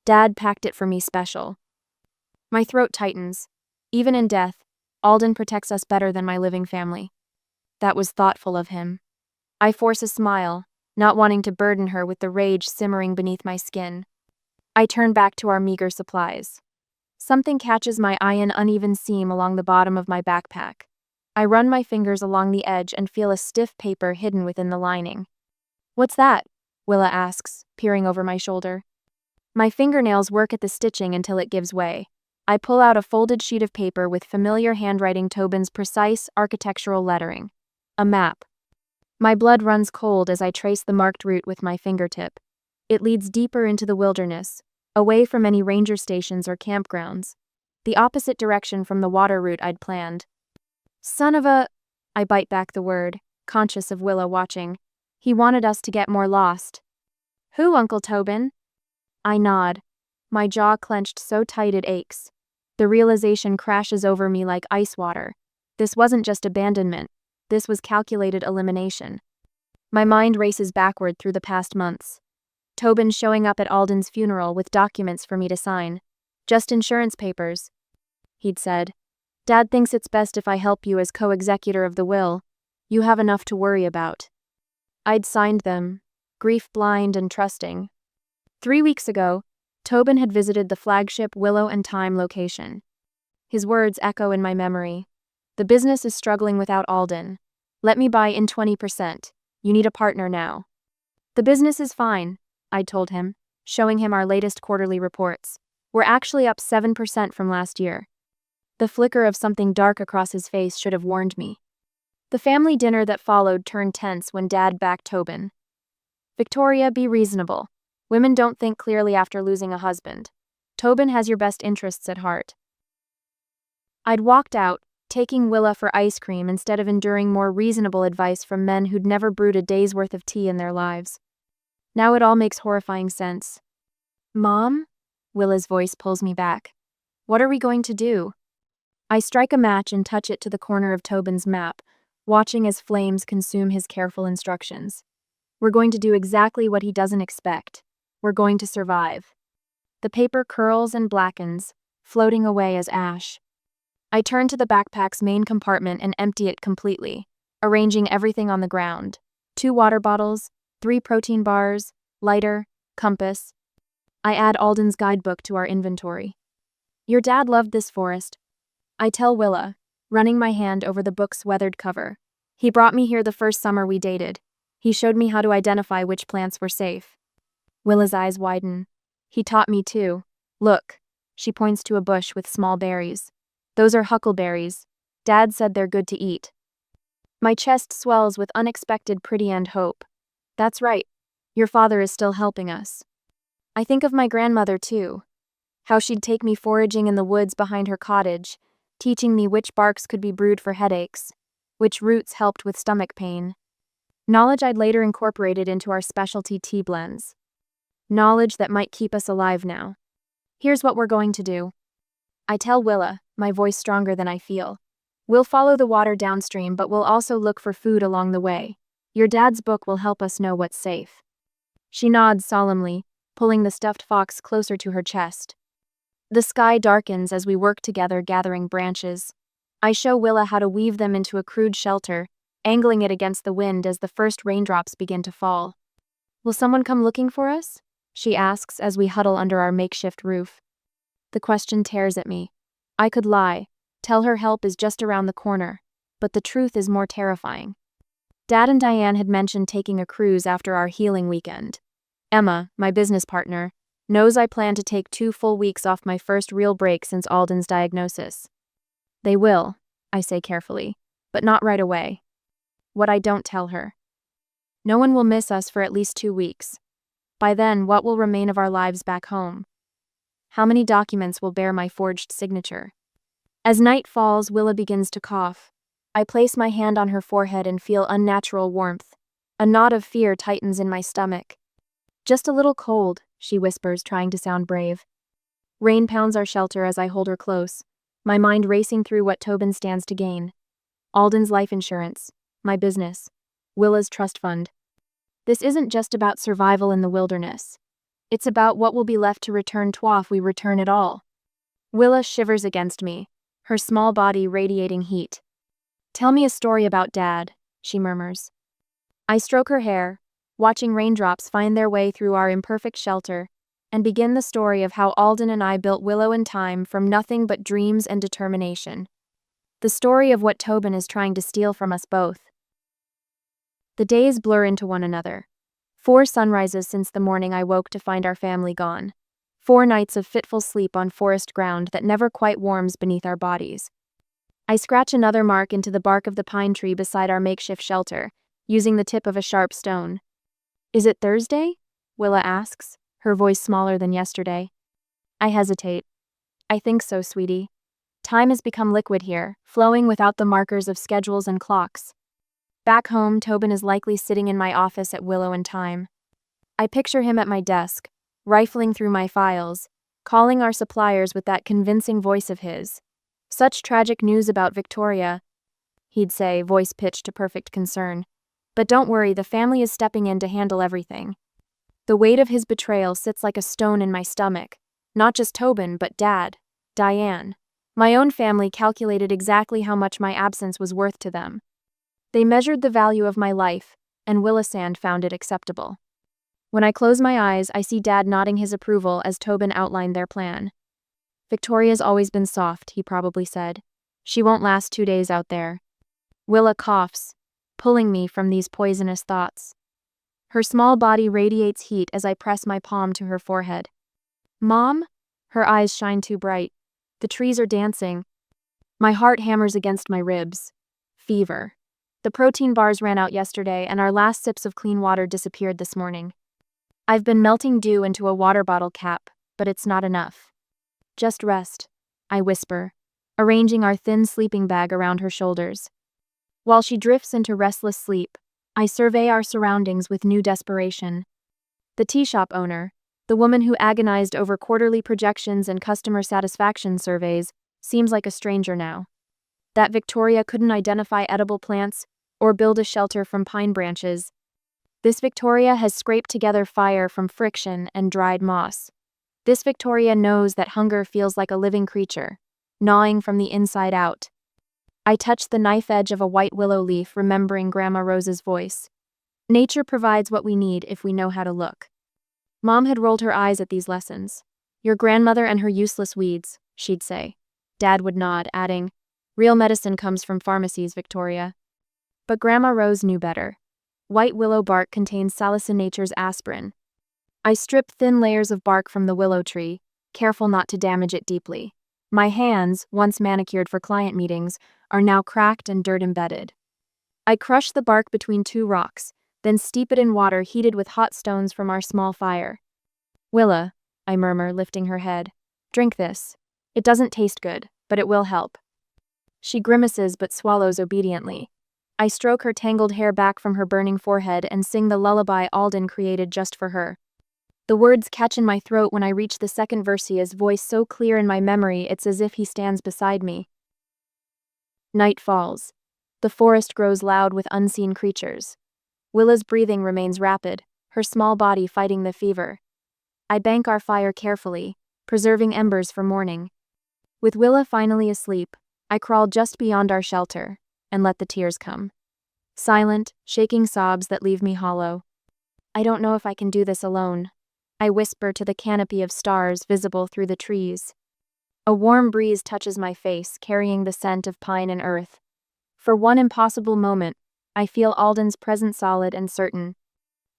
Dad packed it for me special. My throat tightens. Even in death, Alden protects us better than my living family. That was thoughtful of him. I force a smile, not wanting to burden her with the rage simmering beneath my skin. I turn back to our meager supplies. Something catches my eye, an uneven seam along the bottom of my backpack. I run my fingers along the edge and feel a stiff paper hidden within the lining. What's that? Willa asks, peering over my shoulder. My fingernails work at the stitching until it gives way. I pull out a folded sheet of paper with familiar handwriting, Tobin's precise architectural lettering. A map. My blood runs cold as I trace the marked route with my fingertip. It leads deeper into the wilderness, away from any ranger stations or campgrounds. The opposite direction from the water route I'd planned. Son of a... I bite back the word, conscious of Willa watching. He wanted us to get more lost. Who, Uncle Tobin? I nod. My jaw clenched so tight it aches. The realization crashes over me like ice water. This wasn't just abandonment. This was calculated elimination. My mind races backward through the past months. Tobin showing up at Alden's funeral with documents for me to sign. Just insurance papers. He'd said, Dad thinks it's best if I help you as co-executor of the will. You have enough to worry about. I'd signed them, grief-blind and trusting. 3 weeks ago, Tobin had visited the flagship Willow and Thyme location. His words echo in my memory. The business is struggling without Alden. Let me buy in 20%. You need a partner now. The business is fine, I told him, showing him our latest quarterly reports. We're actually up 7% from last year. The flicker of something dark across his face should have warned me. The family dinner that followed turned tense when Dad backed Tobin. Victoria, be reasonable. Women don't think clearly after losing a husband. Tobin has your best interests at heart. I'd walked out, taking Willa for ice cream instead of enduring more reasonable advice from men who'd never brewed a day's worth of tea in their lives. Now it all makes horrifying sense. Mom? Willa's voice pulls me back. What are we going to do? I strike a match and touch it to the corner of Tobin's map, watching as flames consume his careful instructions. We're going to do exactly what he doesn't expect. We're going to survive. The paper curls and blackens, floating away as ash. I turn to the backpack's main compartment and empty it completely, arranging everything on the ground. 2 water bottles, 3 protein bars, lighter, compass. I add Alden's guidebook to our inventory. Your dad loved this forest. I tell Willa, running my hand over the book's weathered cover. He brought me here the first summer we dated. He showed me how to identify which plants were safe. Willa's eyes widen. He taught me too. Look. She points to a bush with small berries. Those are huckleberries. Dad said they're good to eat. My chest swells with unexpected pity and hope. That's right. Your father is still helping us. I think of my grandmother too. How she'd take me foraging in the woods behind her cottage, teaching me which barks could be brewed for headaches, which roots helped with stomach pain. Knowledge I'd later incorporated into our specialty tea blends. Knowledge that might keep us alive now. Here's what we're going to do. I tell Willa, my voice stronger than I feel. We'll follow the water downstream, but we'll also look for food along the way. Your dad's book will help us know what's safe. She nods solemnly, pulling the stuffed fox closer to her chest. The sky darkens as we work together gathering branches. I show Willa how to weave them into a crude shelter, angling it against the wind as the first raindrops begin to fall. Will someone come looking for us? She asks as we huddle under our makeshift roof. The question tears at me. I could lie, tell her help is just around the corner, but the truth is more terrifying. Dad and Diane had mentioned taking a cruise after our healing weekend. Emma, my business partner, knows I plan to take 2 full weeks off my first real break since Alden's diagnosis. They will, I say carefully, but not right away. What I don't tell her. No one will miss us for at least 2 weeks. By then, what will remain of our lives back home? How many documents will bear my forged signature? As night falls, Willa begins to cough. I place my hand on her forehead and feel unnatural warmth. A knot of fear tightens in my stomach. Just a little cold, she whispers, trying to sound brave. Rain pounds our shelter as I hold her close, my mind racing through what Tobin stands to gain. Alden's life insurance, my business, Willa's trust fund. This isn't just about survival in the wilderness. It's about what will be left to return if we return at all. Willa shivers against me, her small body radiating heat. Tell me a story about Dad, she murmurs. I stroke her hair, watching raindrops find their way through our imperfect shelter, and begin the story of how Alden and I built Willow in time from nothing but dreams and determination. The story of what Tobin is trying to steal from us both. The days blur into one another. 4 sunrises since the morning I woke to find our family gone. 4 nights of fitful sleep on forest ground that never quite warms beneath our bodies. I scratch another mark into the bark of the pine tree beside our makeshift shelter, using the tip of a sharp stone. Is it Thursday? Willa asks, her voice smaller than yesterday. I hesitate. I think so, sweetie. Time has become liquid here, flowing without the markers of schedules and clocks. Back home, Tobin is likely sitting in my office at Willow and Time. I picture him at my desk, rifling through my files, calling our suppliers with that convincing voice of his. Such tragic news about Victoria, he'd say, voice pitched to perfect concern. But don't worry, the family is stepping in to handle everything. The weight of his betrayal sits like a stone in my stomach. Not just Tobin, but Dad, Diane. My own family calculated exactly how much my absence was worth to them. They measured the value of my life, and Willisand found it acceptable. When I close my eyes, I see Dad nodding his approval as Tobin outlined their plan. Victoria's always been soft, he probably said. She won't last 2 days out there. Willa coughs, pulling me from these poisonous thoughts. Her small body radiates heat as I press my palm to her forehead. Mom? Her eyes shine too bright. The trees are dancing. My heart hammers against my ribs. Fever. The protein bars ran out yesterday, and our last sips of clean water disappeared this morning. I've been melting dew into a water bottle cap, but it's not enough. Just rest, I whisper, arranging our thin sleeping bag around her shoulders. While she drifts into restless sleep, I survey our surroundings with new desperation. The tea shop owner, the woman who agonized over quarterly projections and customer satisfaction surveys, seems like a stranger now. That Victoria couldn't identify edible plants or build a shelter from pine branches. This Victoria has scraped together fire from friction and dried moss. This Victoria knows that hunger feels like a living creature, gnawing from the inside out. I touch the knife edge of a white willow leaf, remembering Grandma Rose's voice. Nature provides what we need if we know how to look. Mom had rolled her eyes at these lessons. Your grandmother and her useless weeds, she'd say. Dad would nod, adding, real medicine comes from pharmacies, Victoria. But Grandma Rose knew better. White willow bark contains salicynature's aspirin. I strip thin layers of bark from the willow tree, careful not to damage it deeply. My hands, once manicured for client meetings, are now cracked and dirt-embedded. I crush the bark between 2 rocks, then steep it in water heated with hot stones from our small fire. Willa, I murmur, lifting her head. Drink this. It doesn't taste good, but it will help. She grimaces but swallows obediently. I stroke her tangled hair back from her burning forehead and sing the lullaby Alden created just for her. The words catch in my throat when I reach the second verse, his voice so clear in my memory it's as if he stands beside me. Night falls. The forest grows loud with unseen creatures. Willa's breathing remains rapid, her small body fighting the fever. I bank our fire carefully, preserving embers for morning. With Willa finally asleep, I crawl just beyond our shelter and let the tears come. Silent, shaking sobs that leave me hollow. I don't know if I can do this alone. I whisper to the canopy of stars visible through the trees. A warm breeze touches my face, carrying the scent of pine and earth. For one impossible moment, I feel Alden's presence solid and certain.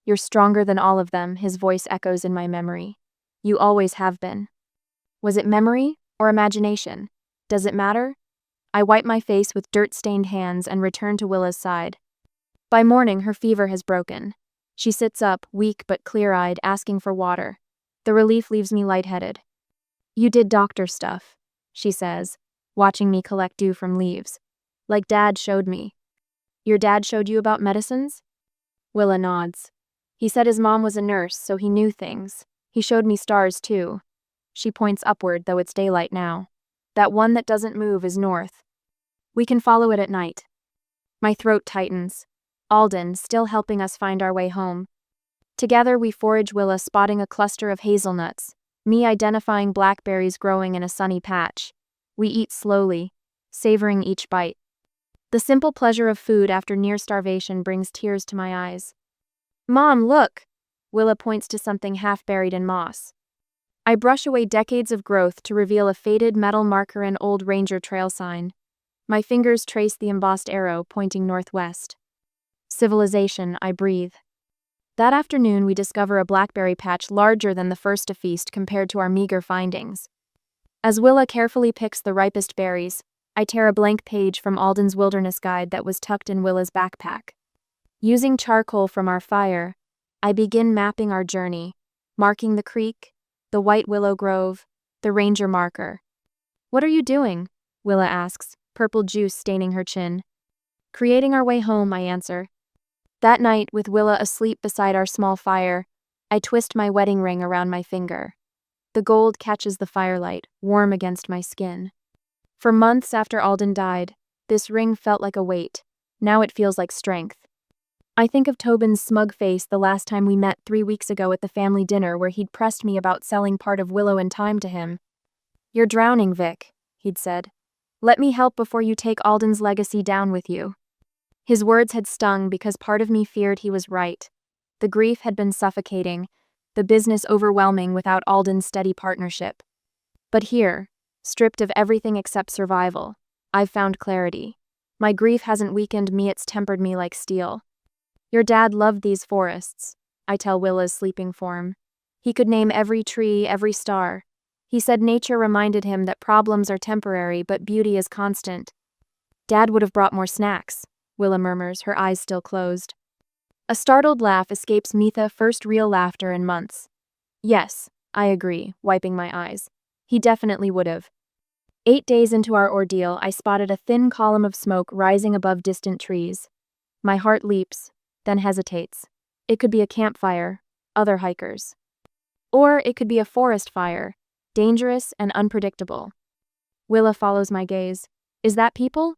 You're stronger than all of them, his voice echoes in my memory. You always have been. Was it memory or imagination? Does it matter? I wipe my face with dirt-stained hands and return to Willa's side. By morning, her fever has broken. She sits up, weak but clear-eyed, asking for water. The relief leaves me lightheaded. You did doctor stuff, she says, watching me collect dew from leaves. Like Dad showed me. Your dad showed you about medicines? Willa nods. He said his mom was a nurse, so he knew things. He showed me stars, too. She points upward, though it's daylight now. That one that doesn't move is north. We can follow it at night. My throat tightens. Alden, still helping us find our way home. Together we forage, Willa spotting a cluster of hazelnuts, me identifying blackberries growing in a sunny patch. We eat slowly, savoring each bite. The simple pleasure of food after near starvation brings tears to my eyes. Mom, look! Willa points to something half buried in moss. I brush away decades of growth to reveal a faded metal marker, an old ranger trail sign. My fingers trace the embossed arrow pointing northwest. Civilization, I breathe. That afternoon we discover a blackberry patch larger than the first to feast compared to our meager findings. As Willa carefully picks the ripest berries, I tear a blank page from Alden's wilderness guide that was tucked in Willa's backpack. Using charcoal from our fire, I begin mapping our journey, marking the creek, the white willow grove, the ranger marker. What are you doing? Willa asks, purple juice staining her chin. Creating our way home, I answer. That night, with Willa asleep beside our small fire, I twist my wedding ring around my finger. The gold catches the firelight, warm against my skin. For months after Alden died, this ring felt like a weight. Now it feels like strength. I think of Tobin's smug face the last time we met 3 weeks ago at the family dinner, where he'd pressed me about selling part of Willow and Thyme to him. You're drowning, Vic, he'd said. Let me help before you take Alden's legacy down with you. His words had stung because part of me feared he was right. The grief had been suffocating, the business overwhelming without Alden's steady partnership. But here, stripped of everything except survival, I've found clarity. My grief hasn't weakened me, it's tempered me like steel. Your dad loved these forests, I tell Willa's sleeping form. He could name every tree, every star. He said nature reminded him that problems are temporary but beauty is constant. Dad would have brought more snacks, Willa murmurs, her eyes still closed. A startled laugh escapes Mitha, first real laughter in months. Yes, I agree, wiping my eyes. He definitely would have. 8 days into our ordeal, I spotted a thin column of smoke rising above distant trees. My heart leaps, then hesitates. It could be a campfire, other hikers. Or it could be a forest fire, dangerous and unpredictable. Willa follows my gaze. Is that people?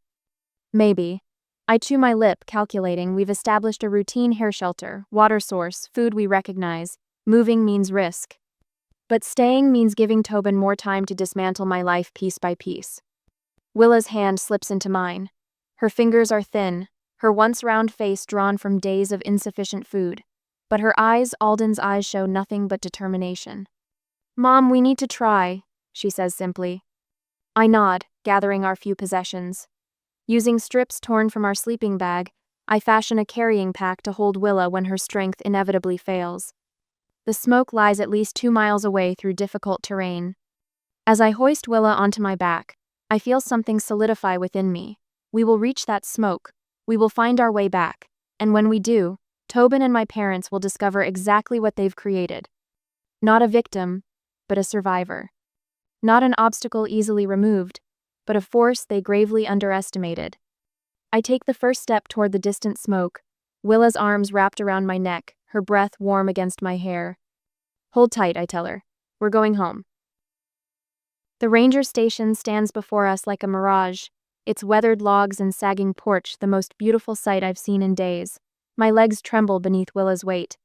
Maybe. I chew my lip, calculating we've established a routine hair shelter, water source, food we recognize. Moving means risk. But staying means giving Tobin more time to dismantle my life piece by piece. Willa's hand slips into mine. Her fingers are thin, her once round face drawn from days of insufficient food. But her eyes, Alden's eyes, show nothing but determination. Mom, we need to try, she says simply. I nod, gathering our few possessions. Using strips torn from our sleeping bag, I fashion a carrying pack to hold Willa when her strength inevitably fails. The smoke lies at least 2 miles away through difficult terrain. As I hoist Willa onto my back, I feel something solidify within me. We will reach that smoke. We will find our way back. And when we do, Tobin and my parents will discover exactly what they've created. Not a victim, but a survivor. Not an obstacle easily removed, but a force they gravely underestimated. I take the first step toward the distant smoke, Willa's arms wrapped around my neck, her breath warm against my hair. Hold tight, I tell her. We're going home. The ranger station stands before us like a mirage, its weathered logs and sagging porch the most beautiful sight I've seen in days. My legs tremble beneath Willa's weight.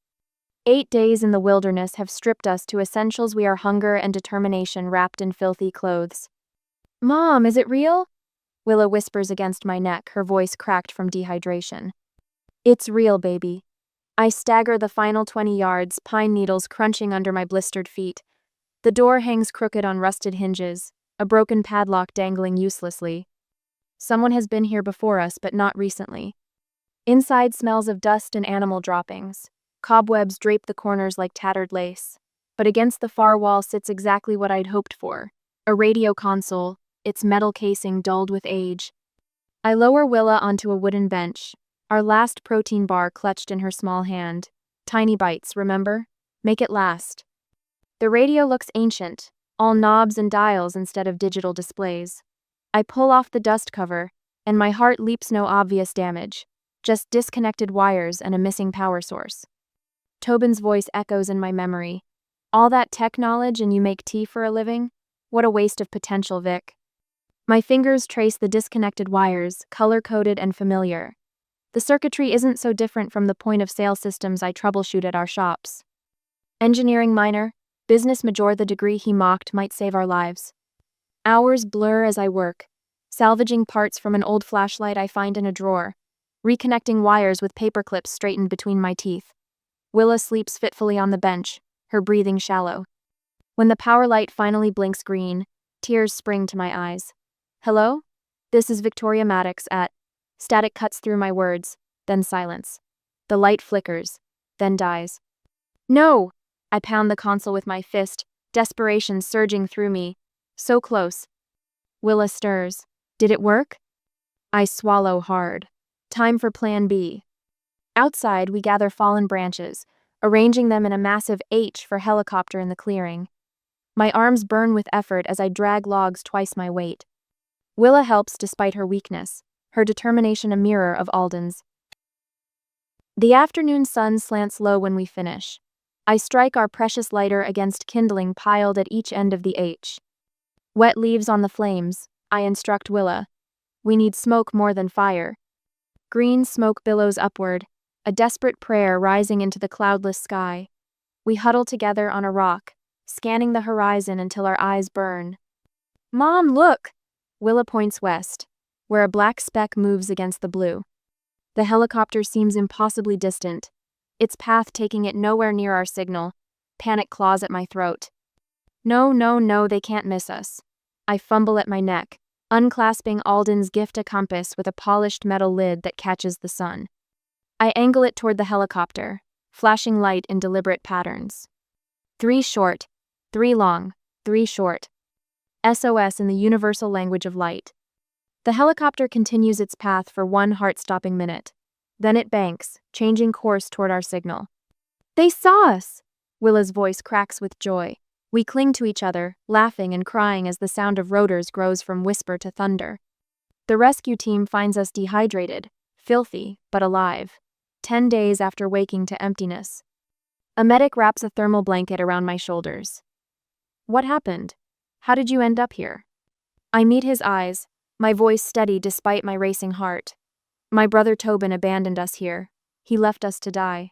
8 days in the wilderness have stripped us to essentials we are hunger and determination wrapped in filthy clothes. Mom, is it real? Willa whispers against my neck, her voice cracked from dehydration. It's real, baby. I stagger the final 20 yards, pine needles crunching under my blistered feet. The door hangs crooked on rusted hinges, a broken padlock dangling uselessly. Someone has been here before us, but not recently. Inside smells of dust and animal droppings. Cobwebs drape the corners like tattered lace. But against the far wall sits exactly what I'd hoped for. A radio console, its metal casing dulled with age. I lower Willa onto a wooden bench, our last protein bar clutched in her small hand. Tiny bites, remember? Make it last. The radio looks ancient, all knobs and dials instead of digital displays. I pull off the dust cover, and my heart leaps. No obvious damage, just disconnected wires and a missing power source. Tobin's voice echoes in my memory. All that tech knowledge and you make tea for a living? What a waste of potential, Vic. My fingers trace the disconnected wires, color-coded and familiar. The circuitry isn't so different from the point-of-sale systems I troubleshoot at our shops. Engineering minor, business major. The degree he mocked might save our lives. Hours blur as I work, salvaging parts from an old flashlight I find in a drawer, reconnecting wires with paper clips straightened between my teeth. Willa sleeps fitfully on the bench, her breathing shallow. When the power light finally blinks green, tears spring to my eyes. Hello? This is Victoria Maddox at... Static cuts through my words, then silence. The light flickers, then dies. No! I pound the console with my fist, desperation surging through me. So close. Willa stirs. Did it work? I swallow hard. Time for plan B. Outside, we gather fallen branches, arranging them in a massive H for helicopter in the clearing. My arms burn with effort as I drag logs twice my weight. Willa helps despite her weakness, her determination a mirror of Alden's. The afternoon sun slants low when we finish. I strike our precious lighter against kindling piled at each end of the H. Wet leaves on the flames, I instruct Willa. We need smoke more than fire. Green smoke billows upward, a desperate prayer rising into the cloudless sky. We huddle together on a rock, scanning the horizon until our eyes burn. Mom, look! Willa points west, where a black speck moves against the blue. The helicopter seems impossibly distant, its path taking it nowhere near our signal. Panic claws at my throat. No, they can't miss us. I fumble at my neck, unclasping Alden's gift, a compass with a polished metal lid that catches the sun. I angle it toward the helicopter, flashing light in deliberate patterns. 3 short, 3 long, 3 short. SOS in the universal language of light. The helicopter continues its path for 1 heart-stopping minute. Then it banks, changing course toward our signal. They saw us! Willa's voice cracks with joy. We cling to each other, laughing and crying as the sound of rotors grows from whisper to thunder. The rescue team finds us dehydrated, filthy, but alive. 10 days after waking to emptiness. A medic wraps a thermal blanket around my shoulders. What happened? How did you end up here? I meet his eyes, my voice steady despite my racing heart. My brother Tobin abandoned us here. He left us to die.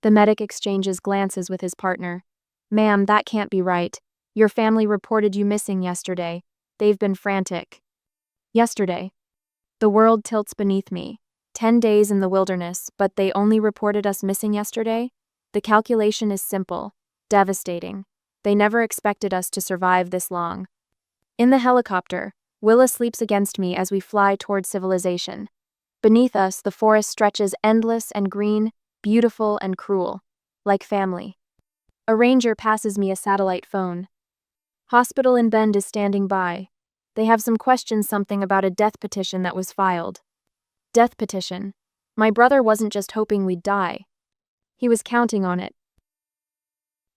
The medic exchanges glances with his partner. Ma'am, that can't be right. Your family reported you missing yesterday. They've been frantic. Yesterday. The world tilts beneath me. 10 days in the wilderness, but they only reported us missing yesterday? The calculation is simple, devastating. They never expected us to survive this long. In the helicopter, Willa sleeps against me as we fly toward civilization. Beneath us, the forest stretches endless and green, beautiful and cruel, like family. A ranger passes me a satellite phone. Hospital in Bend is standing by. They have some questions, something about a death petition that was filed. Death petition. My brother wasn't just hoping we'd die. He was counting on it.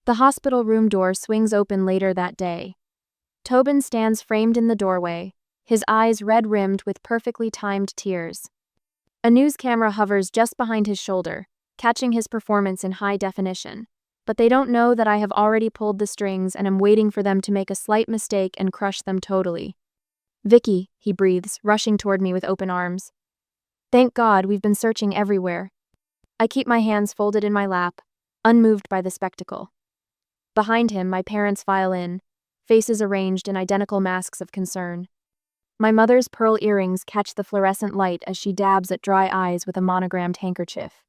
The hospital room door swings open later that day. Tobin stands framed in the doorway, his eyes red-rimmed with perfectly timed tears. A news camera hovers just behind his shoulder, catching his performance in high definition. But they don't know that I have already pulled the strings and am waiting for them to make a slight mistake and crush them totally. "Vicky," he breathes, rushing toward me with open arms. "Thank God, we've been searching everywhere." I keep my hands folded in my lap, unmoved by the spectacle. Behind him, my parents file in, faces arranged in identical masks of concern. My mother's pearl earrings catch the fluorescent light as she dabs at dry eyes with a monogrammed handkerchief.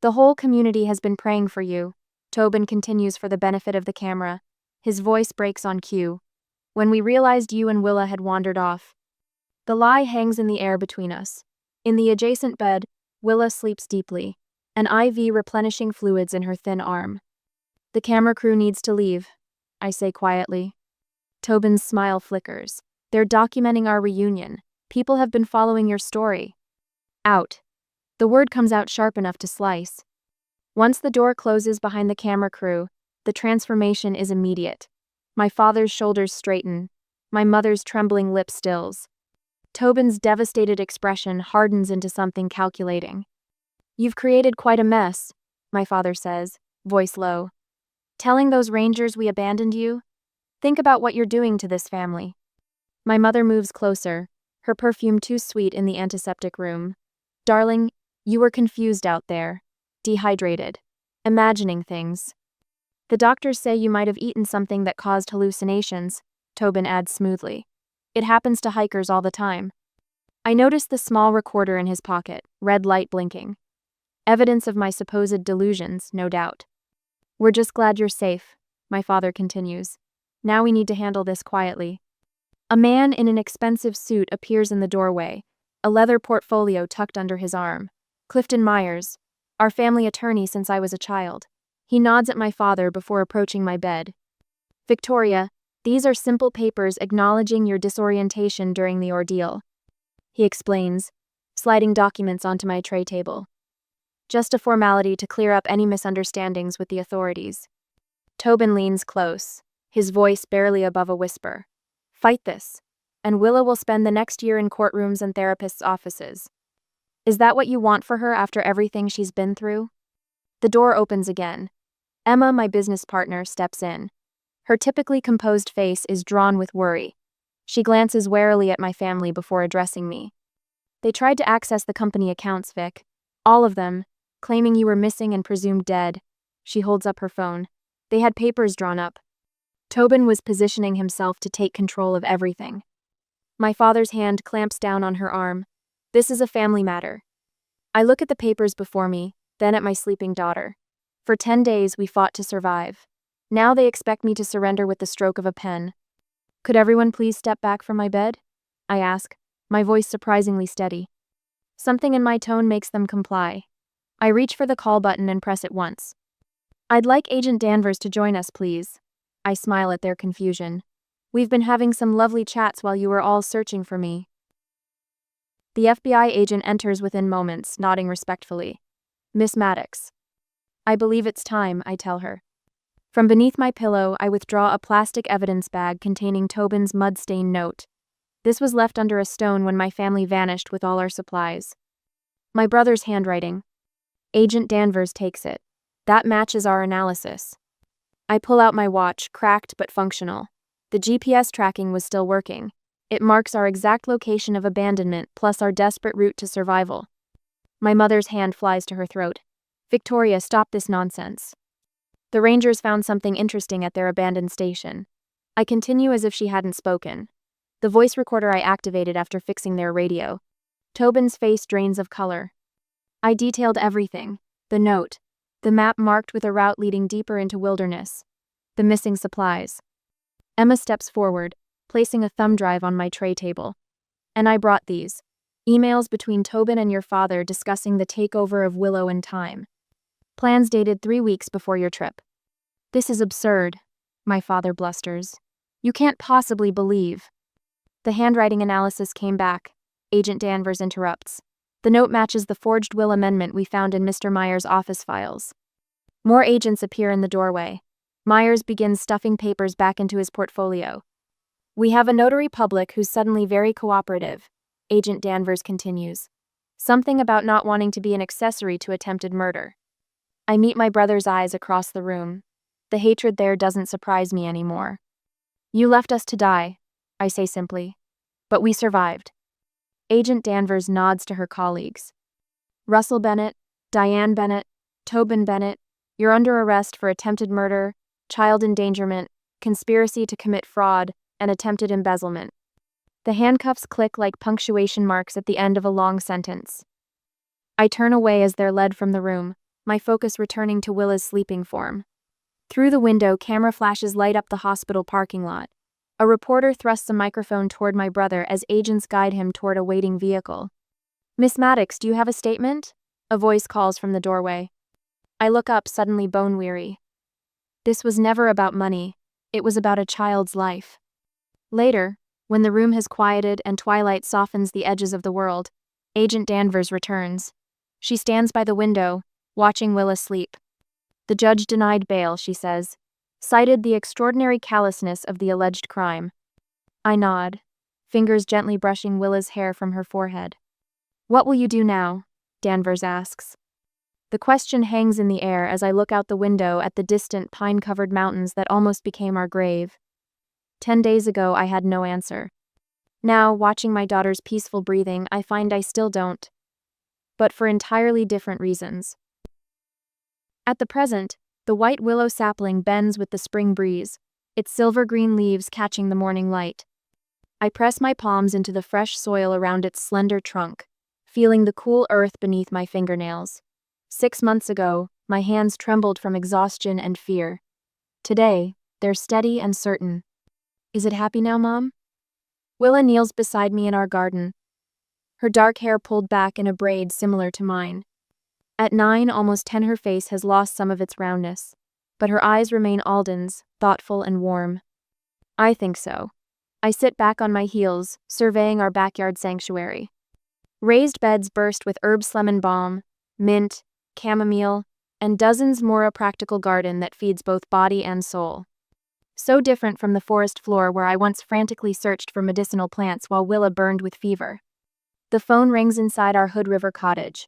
"The whole community has been praying for you," Tobin continues for the benefit of the camera. His voice breaks on cue. "When we realized you and Willa had wandered off." The lie hangs in the air between us. In the adjacent bed, Willa sleeps deeply, an IV replenishing fluids in her thin arm. "The camera crew needs to leave," I say quietly. Tobin's smile flickers. "They're documenting our reunion. People have been following your story." "Out." The word comes out sharp enough to slice. Once the door closes behind the camera crew, the transformation is immediate. My father's shoulders straighten. My mother's trembling lip stills. Tobin's devastated expression hardens into something calculating. "You've created quite a mess," my father says, voice low. "Telling those rangers we abandoned you? Think about what you're doing to this family." My mother moves closer, her perfume too sweet in the antiseptic room. "Darling, you were confused out there. Dehydrated. Imagining things. The doctors say you might have eaten something that caused hallucinations," Tobin adds smoothly. "It happens to hikers all the time." I notice the small recorder in his pocket, red light blinking. Evidence of my supposed delusions, no doubt. "We're just glad you're safe," my father continues. "Now we need to handle this quietly." A man in an expensive suit appears in the doorway, a leather portfolio tucked under his arm. "Clifton Myers, our family attorney since I was a child." He nods at my father before approaching my bed. "Victoria, these are simple papers acknowledging your disorientation during the ordeal," he explains, sliding documents onto my tray table. "Just a formality to clear up any misunderstandings with the authorities." Tobin leans close, his voice barely above a whisper. "Fight this, and Willa will spend the next year in courtrooms and therapists' offices. Is that what you want for her after everything she's been through?" The door opens again. Emma, my business partner, steps in. Her typically composed face is drawn with worry. She glances warily at my family before addressing me. "They tried to access the company accounts, Vic. All of them, claiming you were missing and presumed dead." She holds up her phone. "They had papers drawn up." Tobin was positioning himself to take control of everything. My father's hand clamps down on her arm. "This is a family matter." I look at the papers before me, then at my sleeping daughter. For 10 days we fought to survive. Now they expect me to surrender with the stroke of a pen. "Could everyone please step back from my bed?" I ask, my voice surprisingly steady. Something in my tone makes them comply. I reach for the call button and press it once. "I'd like Agent Danvers to join us, please." I smile at their confusion. "We've been having some lovely chats while you were all searching for me." The FBI agent enters within moments, nodding respectfully. "Miss Maddox." "I believe it's time," I tell her. From beneath my pillow, I withdraw a plastic evidence bag containing Tobin's mud-stained note. This was left under a stone when my family vanished with all our supplies. My brother's handwriting. Agent Danvers takes it. That matches our analysis. I pull out my watch, cracked but functional. The GPS tracking was still working. It marks our exact location of abandonment plus our desperate route to survival. My mother's hand flies to her throat. "Victoria, stop this nonsense." "The Rangers found something interesting at their abandoned station." I continue as if she hadn't spoken. The voice recorder I activated after fixing their radio. Tobin's face drains of color. I detailed everything. The note. The map marked with a route leading deeper into wilderness. The missing supplies. Emma steps forward, placing a thumb drive on my tray table. "And I brought these. Emails between Tobin and your father discussing the takeover of Willow in time. Plans dated 3 weeks before your trip." "This is absurd," my father blusters. "You can't possibly believe." The handwriting analysis came back. Agent Danvers interrupts. "The note matches the forged will amendment we found in Mr. Myers' office files." More agents appear in the doorway. Myers begins stuffing papers back into his portfolio. "We have a notary public who's suddenly very cooperative," Agent Danvers continues. Something about not wanting to be an accessory to attempted murder. I meet my brother's eyes across the room. The hatred there doesn't surprise me anymore. You left us to die, I say simply. But we survived. Agent Danvers nods to her colleagues. Russell Bennett, Diane Bennett, Tobin Bennett, you're under arrest for attempted murder, child endangerment, conspiracy to commit fraud, and attempted embezzlement. The handcuffs click like punctuation marks at the end of a long sentence. I turn away as they're led from the room, my focus returning to Willa's sleeping form. Through the window, camera flashes light up the hospital parking lot. A reporter thrusts a microphone toward my brother as agents guide him toward a waiting vehicle. Miss Maddox, do you have a statement? A voice calls from the doorway. I look up, suddenly bone-weary. This was never about money. It was about a child's life. Later, when the room has quieted and twilight softens the edges of the world, Agent Danvers returns. She stands by the window, watching Willa sleep. The judge denied bail, she says, cited the extraordinary callousness of the alleged crime. I nod, fingers gently brushing Willa's hair from her forehead. What will you do now? Danvers asks. The question hangs in the air as I look out the window at the distant pine-covered mountains that almost became our grave. 10 days ago, I had no answer. Now, watching my daughter's peaceful breathing, I find I still don't. But for entirely different reasons. At the present, the white willow sapling bends with the spring breeze, its silver-green leaves catching the morning light. I press my palms into the fresh soil around its slender trunk, feeling the cool earth beneath my fingernails. 6 months ago, my hands trembled from exhaustion and fear. Today, they're steady and certain. Is it happy now, Mom? Willa kneels beside me in our garden, her dark hair pulled back in a braid similar to mine. At 9, almost 10, her face has lost some of its roundness, but her eyes remain Alden's, thoughtful and warm. I think so. I sit back on my heels, surveying our backyard sanctuary. Raised beds burst with herbs, lemon balm, mint, chamomile, and dozens more, a practical garden that feeds both body and soul. So different from the forest floor where I once frantically searched for medicinal plants while Willa burned with fever. The phone rings inside our Hood River cottage.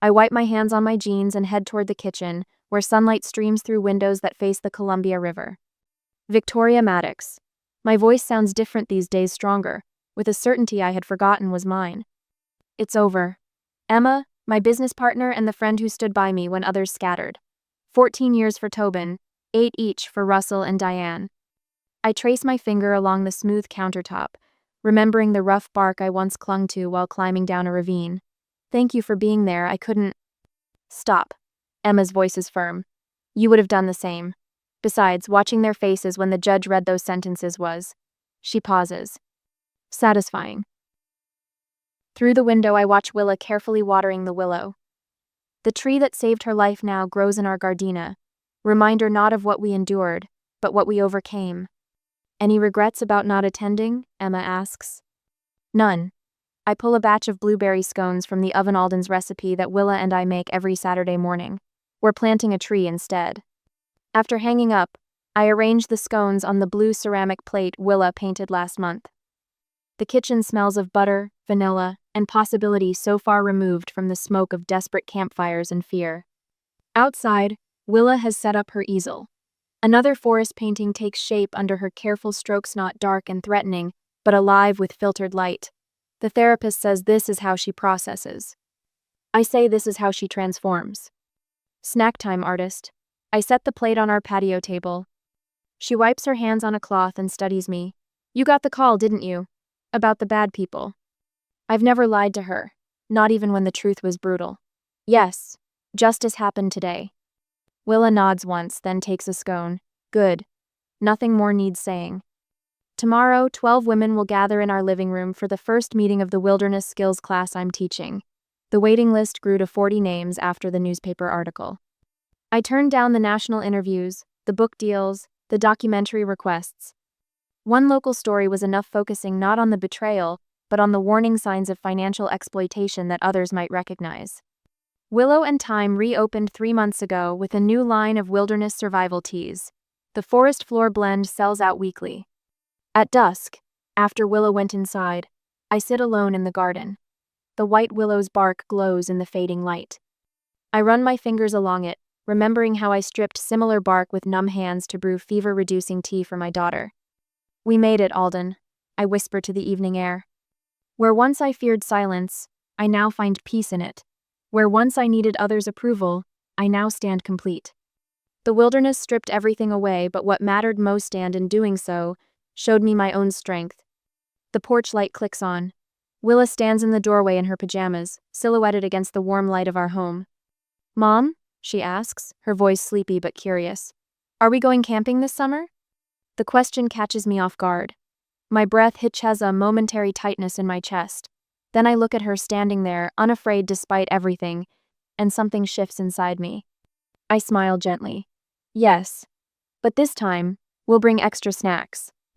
I wipe my hands on my jeans and head toward the kitchen, where sunlight streams through windows that face the Columbia River. Victoria Maddox. My voice sounds different these days, stronger, with a certainty I had forgotten was mine. It's over. Emma, my business partner and the friend who stood by me when others scattered. 14 years for Tobin, 8 each for Russell and Diane. I trace my finger along the smooth countertop, remembering the rough bark I once clung to while climbing down a ravine. Thank you for being there, I couldn't... Stop. Emma's voice is firm. You would have done the same. Besides, watching their faces when the judge read those sentences was... She pauses. Satisfying. Through the window, I watch Willa carefully watering the willow. The tree that saved her life now grows in our gardenia, reminder not of what we endured, but what we overcame. Any regrets about not attending? Emma asks. None. I pull a batch of blueberry scones from the oven, Alden's recipe that Willa and I make every Saturday morning. We're planting a tree instead. After hanging up, I arrange the scones on the blue ceramic plate Willa painted last month. The kitchen smells of butter, vanilla, and possibility so far removed from the smoke of desperate campfires and fear. Outside, Willa has set up her easel. Another forest painting takes shape under her careful strokes, not dark and threatening, but alive with filtered light. The therapist says this is how she processes. I say this is how she transforms. Snack time, artist. I set the plate on our patio table. She wipes her hands on a cloth and studies me. You got the call, didn't you? About the bad people. I've never lied to her, not even when the truth was brutal. Yes, justice happened today. Willa nods once, then takes a scone. Good. Nothing more needs saying. Tomorrow, 12 women will gather in our living room for the first meeting of the wilderness skills class I'm teaching. The waiting list grew to 40 names after the newspaper article. I turned down the national interviews, the book deals, the documentary requests. One local story was enough, focusing not on the betrayal, but on the warning signs of financial exploitation that others might recognize. Willow and Thyme reopened 3 months ago with a new line of wilderness survival teas. The forest floor blend sells out weekly. At dusk, after Willow went inside, I sit alone in the garden. The white willow's bark glows in the fading light. I run my fingers along it, remembering how I stripped similar bark with numb hands to brew fever-reducing tea for my daughter. We made it, Alden, I whisper to the evening air. Where once I feared silence, I now find peace in it. Where once I needed others' approval, I now stand complete. The wilderness stripped everything away, but what mattered most, and in doing so, showed me my own strength. The porch light clicks on. Willa stands in the doorway in her pajamas, silhouetted against the warm light of our home. Mom? She asks, her voice sleepy but curious. Are we going camping this summer? The question catches me off guard. My breath has a momentary tightness in my chest. Then I look at her standing there, unafraid despite everything, and something shifts inside me. I smile gently. Yes. But this time, we'll bring extra snacks.